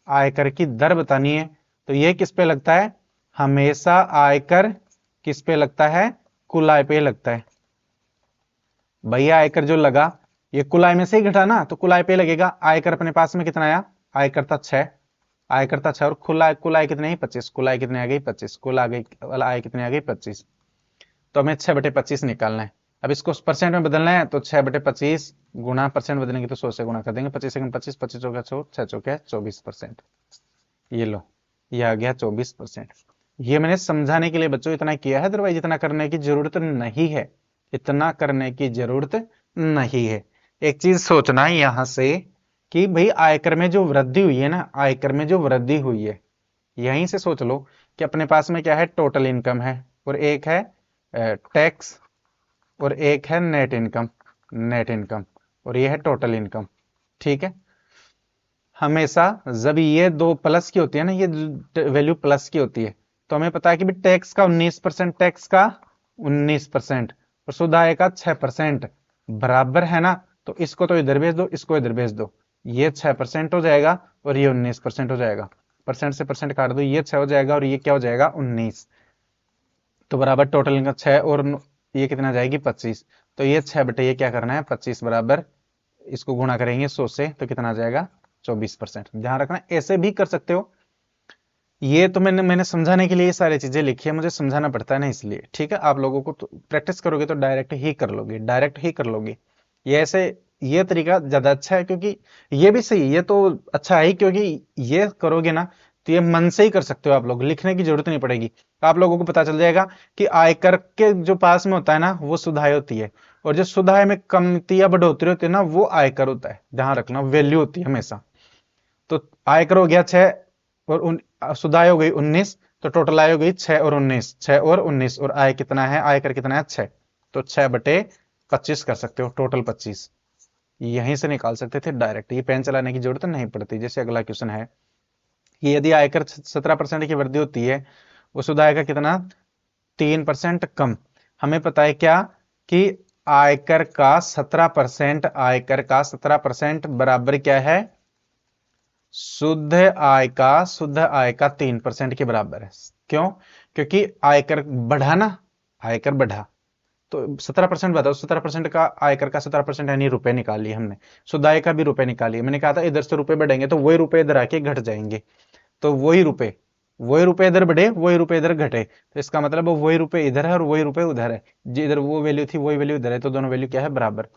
आयकर की दर बतानी है। तो ये किस पे लगता है, हमेशा आयकर किस पे लगता है, कुल आय पे लगता है। भैया आयकर जो लगा ये कुल आय में से ही घटा ना, तो कुल आय पे लगेगा। आयकर अपने पास में कितना आया, आयकर था 6, आयकर था 6, और कुल आय कितने, 25, कुल आय कितने आ गई, 25, कुल आ गई आय कितने आ गई, 25। तो हमें 6/25 निकालना है। अब इसको परसेंट में बदलना है, तो 6/25 गुणा, परसेंट बदलेंगे तो 100 से गुणा कर देंगे, 25 से 25, 25 चौके 100, 6 चौके 24%। ये लो, यह आ गया 24%। ये मैंने समझाने के लिए बच्चों इतना किया है, अदरवाइज इतना करने की जरूरत नहीं है, इतना करने की जरूरत नहीं है। एक चीज सोचना है यहां से कि भाई आयकर में जो वृद्धि हुई है ना, आयकर में जो वृद्धि हुई है, यहीं से सोच लो कि अपने पास में क्या है, टोटल इनकम है, और एक है टैक्स, और एक है नेट इनकम, नेट इनकम, और ये है टोटल इनकम। ठीक है, हमेशा जब ये दो प्लस की होती है ना, ये वैल्यू प्लस की होती है, तो हमें पता है कि भी टैक्स का 19%, टैक्स का 19% और शुद्ध आय का 6% बराबर है ना, तो इसको तो इधर भेज दो, इसको इधर भेज दो, ये 6% हो जाएगा और ये 19% हो जाएगा। परसेंट से परसेंट काट दो, ये 6 हो जाएगा और ये क्या हो जाएगा, 19। तो बराबर टोटल इनकम 6 और ये कितना आ जाएगी, 25। तो ये 6 बटे ये क्या करना है, 25 बराबर, इसको गुणा करेंगे 100 से तो कितना आ जाएगा, 24%। ध्यान रखना, ऐसे भी कर सकते हो। ये तो मैंने समझाने के लिए ये सारी चीजें लिखी है, मुझे समझाना पड़ता है ना, इसलिए। ठीक है, आप लोगों को तो प्रैक्टिस करोगे तो डायरेक्ट ही कर लोगे, डायरेक्ट ही कर लोगे। ये ऐसे, ये तरीका ज्यादा अच्छा है, क्योंकि ये भी सही, ये तो अच्छा है ही, क्योंकि ये करोगे ना तो ये मन से ही कर सकते हो आप लोग, लिखने की जरूरत नहीं पड़ेगी। आप लोगों को पता चल जाएगा कि आयकर के जो पास में होता है ना, वो सुधाई होती है, और जो सुधाई में कमती या बढ़ोतरी होती है ना, वो आयकर होता है। ध्यान रखना, वैल्यू होती है हमेशा। तो आयकर हो गया 6 और सुधाई हो गई 19, तो टोटल आय हो गई 6 और 19, 6 और 19, और आय कितना है, आयकर कितना है, 6। तो 6 बटे 25 कर सकते हो, टोटल 25 यहीं से निकाल सकते थे डायरेक्ट, ये पेन चलाने की जरूरत नहीं पड़ती। जैसे अगला क्वेश्चन है कि यदि आयकर 17% की वृद्धि होती है, उस आय का कितना, 3% कम। हमें पता है क्या कि आयकर का 17%, आयकर का 17% बराबर क्या है, शुद्ध आय का 3% के बराबर है। क्यों, क्योंकि आयकर बढ़ा ना, आयकर बढ़ा, तो 17% बताओ, 17% का आयकर का 17% यानी रुपए निकाल लिए हमने, शुद्ध आय का भी रुपए निकालिए। मैंने कहा था इधर से रुपए बढ़ेंगे तो वही रुपए इधर आके घट जाएंगे, तो वही रुपए इधर बढ़े, वही रुपए इधर घटे, तो इसका मतलब वही रुपए इधर है और वही रुपए उधर है, जिधर वो वैल्यू थी वही वैल्यू इधर है, तो दोनों वैल्यू क्या है, बराबर।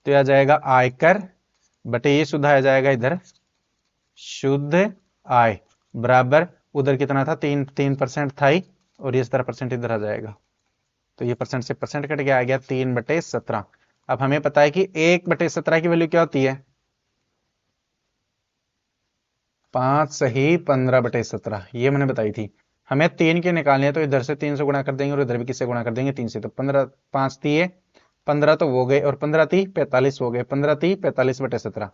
तो यह आ जाएगा आयकर बटे ये शुद्ध आ जाएगा इधर, शुद्ध आय बराबर, उधर कितना था, 3% था ही, और ये 17% इधर आ जाएगा, तो ये परसेंट से परसेंट कट गया, आ गया 3/17। अब हमें पता है कि 1/17 की वैल्यू क्या होती है, 5 सही 15/17, ये मैंने बताई थी। हमें 3 के निकालने हैं, तो इधर से 3 से गुणा कर देंगे और इधर भी किससे गुणा कर देंगे, 3 से, तो 15, 5 3 15 तो हो गए, और 15 3 45 हो गए, 15 3 45/17,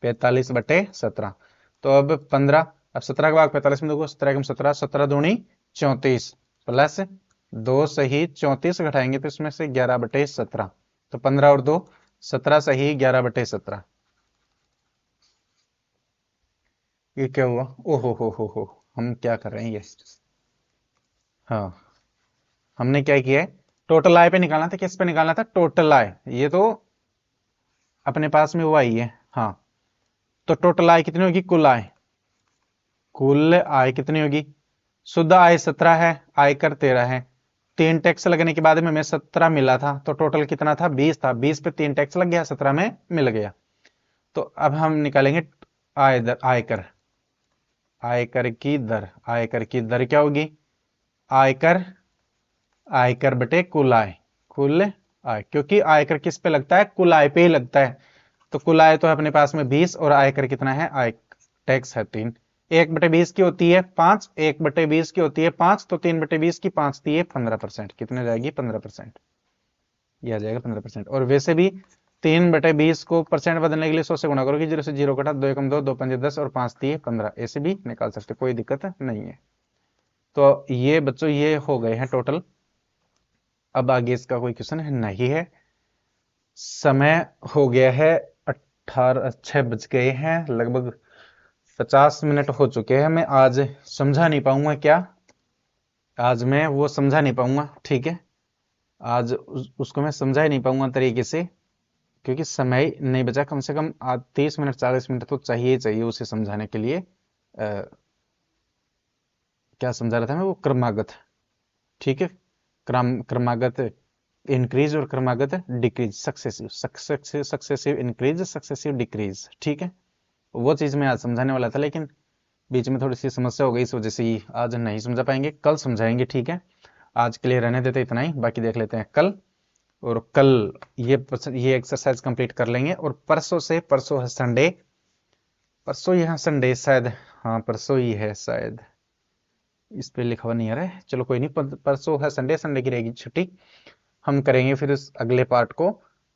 45/17। तो अब 15, अब 17 का भाग 45 में देखो, 17 17, 17 दूनी 34, प्लस 2 सही 34 घटाएंगे तो इसमें से 11/17, तो 15 और 2 17 सही 11/17। ये क्या हुआ, ओहो हो, हम क्या कर रहे हैं ये, हाँ, हमने क्या किया है, टोटल आय पे निकालना था, किस पे निकालना था, टोटल आय, ये तो अपने पास में वो आई है, हाँ। तो टोटल आय कितनी होगी, कुल आय, कुल आय कितनी होगी, शुद्ध आय 17 है, आयकर 13 है, 3 टैक्स लगने के बाद में हमें 17 मिला था, तो टोटल कितना था, 20 था, 20 पे 3 टैक्स लग गया, 17 में मिल गया। तो अब हम निकालेंगे आय दर, आयकर, आयकर की दर, आयकर की दर क्या होगी, आयकर, आयकर बटे कुल आय, कुल आय, क्योंकि आयकर किस पे लगता है, कुल आय पे ही लगता है। तो कुल आय तो है अपने पास में 20, और आयकर कितना है, आय टैक्स है 3, 1/20 की होती है 5, 1/20 की होती है 5, तो 3/20 की 5 दी है 15%, कितने जाएगी, 15%, यह आ जाएगा 15%। और वैसे भी 3/20 को परसेंट बदलने के लिए 100 से गुणा करोगे, 0 से 0 कटा, 2 एकम 2, 2 पंजे 10 और 5 दिए 15, ऐसे भी निकाल सकते, कोई दिक्कत नहीं है। तो ये बच्चों ये हो गए हैं टोटल। अब आगे इसका कोई क्वेश्चन है नहीं है, समय हो गया है 18, 6 बज गए हैं, लगभग 50 मिनट हो चुके हैं। मैं आज समझा नहीं पाऊंगा क्या, आज मैं वो समझा नहीं पाऊंगा, ठीक है, आज उसको मैं समझा ही नहीं पाऊंगा तरीके से, क्योंकि समय नहीं बचा, कम से कम आज 30 मिनट 40 मिनट तो चाहिए ही चाहिए उसे समझाने के लिए। क्या समझा रहा था मैं, वो क्रमागत, ठीक है, क्रमागत इंक्रीज और क्रमागत decrease, successive, successive increase, successive decrease, ठीक है, वो चीज मैं आज समझाने वाला था, लेकिन बीच में थोड़ी सी समस्या हो गई, इस वजह से ही आज नहीं समझा पाएंगे, कल समझाएंगे, ठीक है। आज के लिए रहने देते इतना ही, बाकी देख लेते हैं कल। और कल ये एक्सरसाइज कंप्लीट कर लेंगे, और परसों है संडे, परसों ही है संडे शायद, हाँ परसों ही है शायद, इस पे लिखा हुआ नहीं आ रहा है, चलो कोई नहीं, परसों है संडे, संडे की रहेगी छुट्टी। हम करेंगे फिर इस अगले पार्ट को,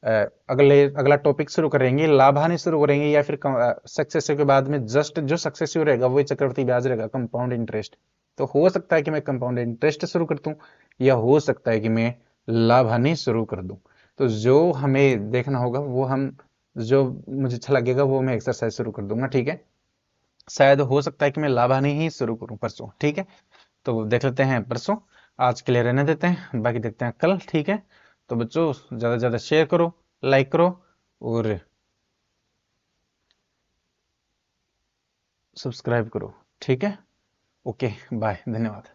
अगला टॉपिक शुरू करेंगे, लाभ हानि शुरू करेंगे, या फिर सक्सेसिव के बाद में जस्ट जो सक्सेसिव रहेगा वही चक्रवृद्धि ब्याज रहेगा, कंपाउंड इंटरेस्ट। तो हो सकता है कि मैं कंपाउंड इंटरेस्ट शुरू कर दूं, या हो सकता है कि मैं लाभ हानि शुरू कर दूं। तो जो हमें देखना होगा वो हम, जो मुझे अच्छा लगेगा वो मैं एक्सरसाइज शुरू कर दूंगा, ठीक है। शायद हो सकता है कि मैं लाभ हानि ही शुरू करूं परसों, ठीक है। तो देख लेते हैं परसों, आज के लिए रहने देते हैं, बाकी देखते हैं कल, ठीक है। तो बच्चों ज़्यादा से ज़्यादा शेयर करो, लाइक करो, और सब्सक्राइब करो, ठीक है। ओके बाय, धन्यवाद।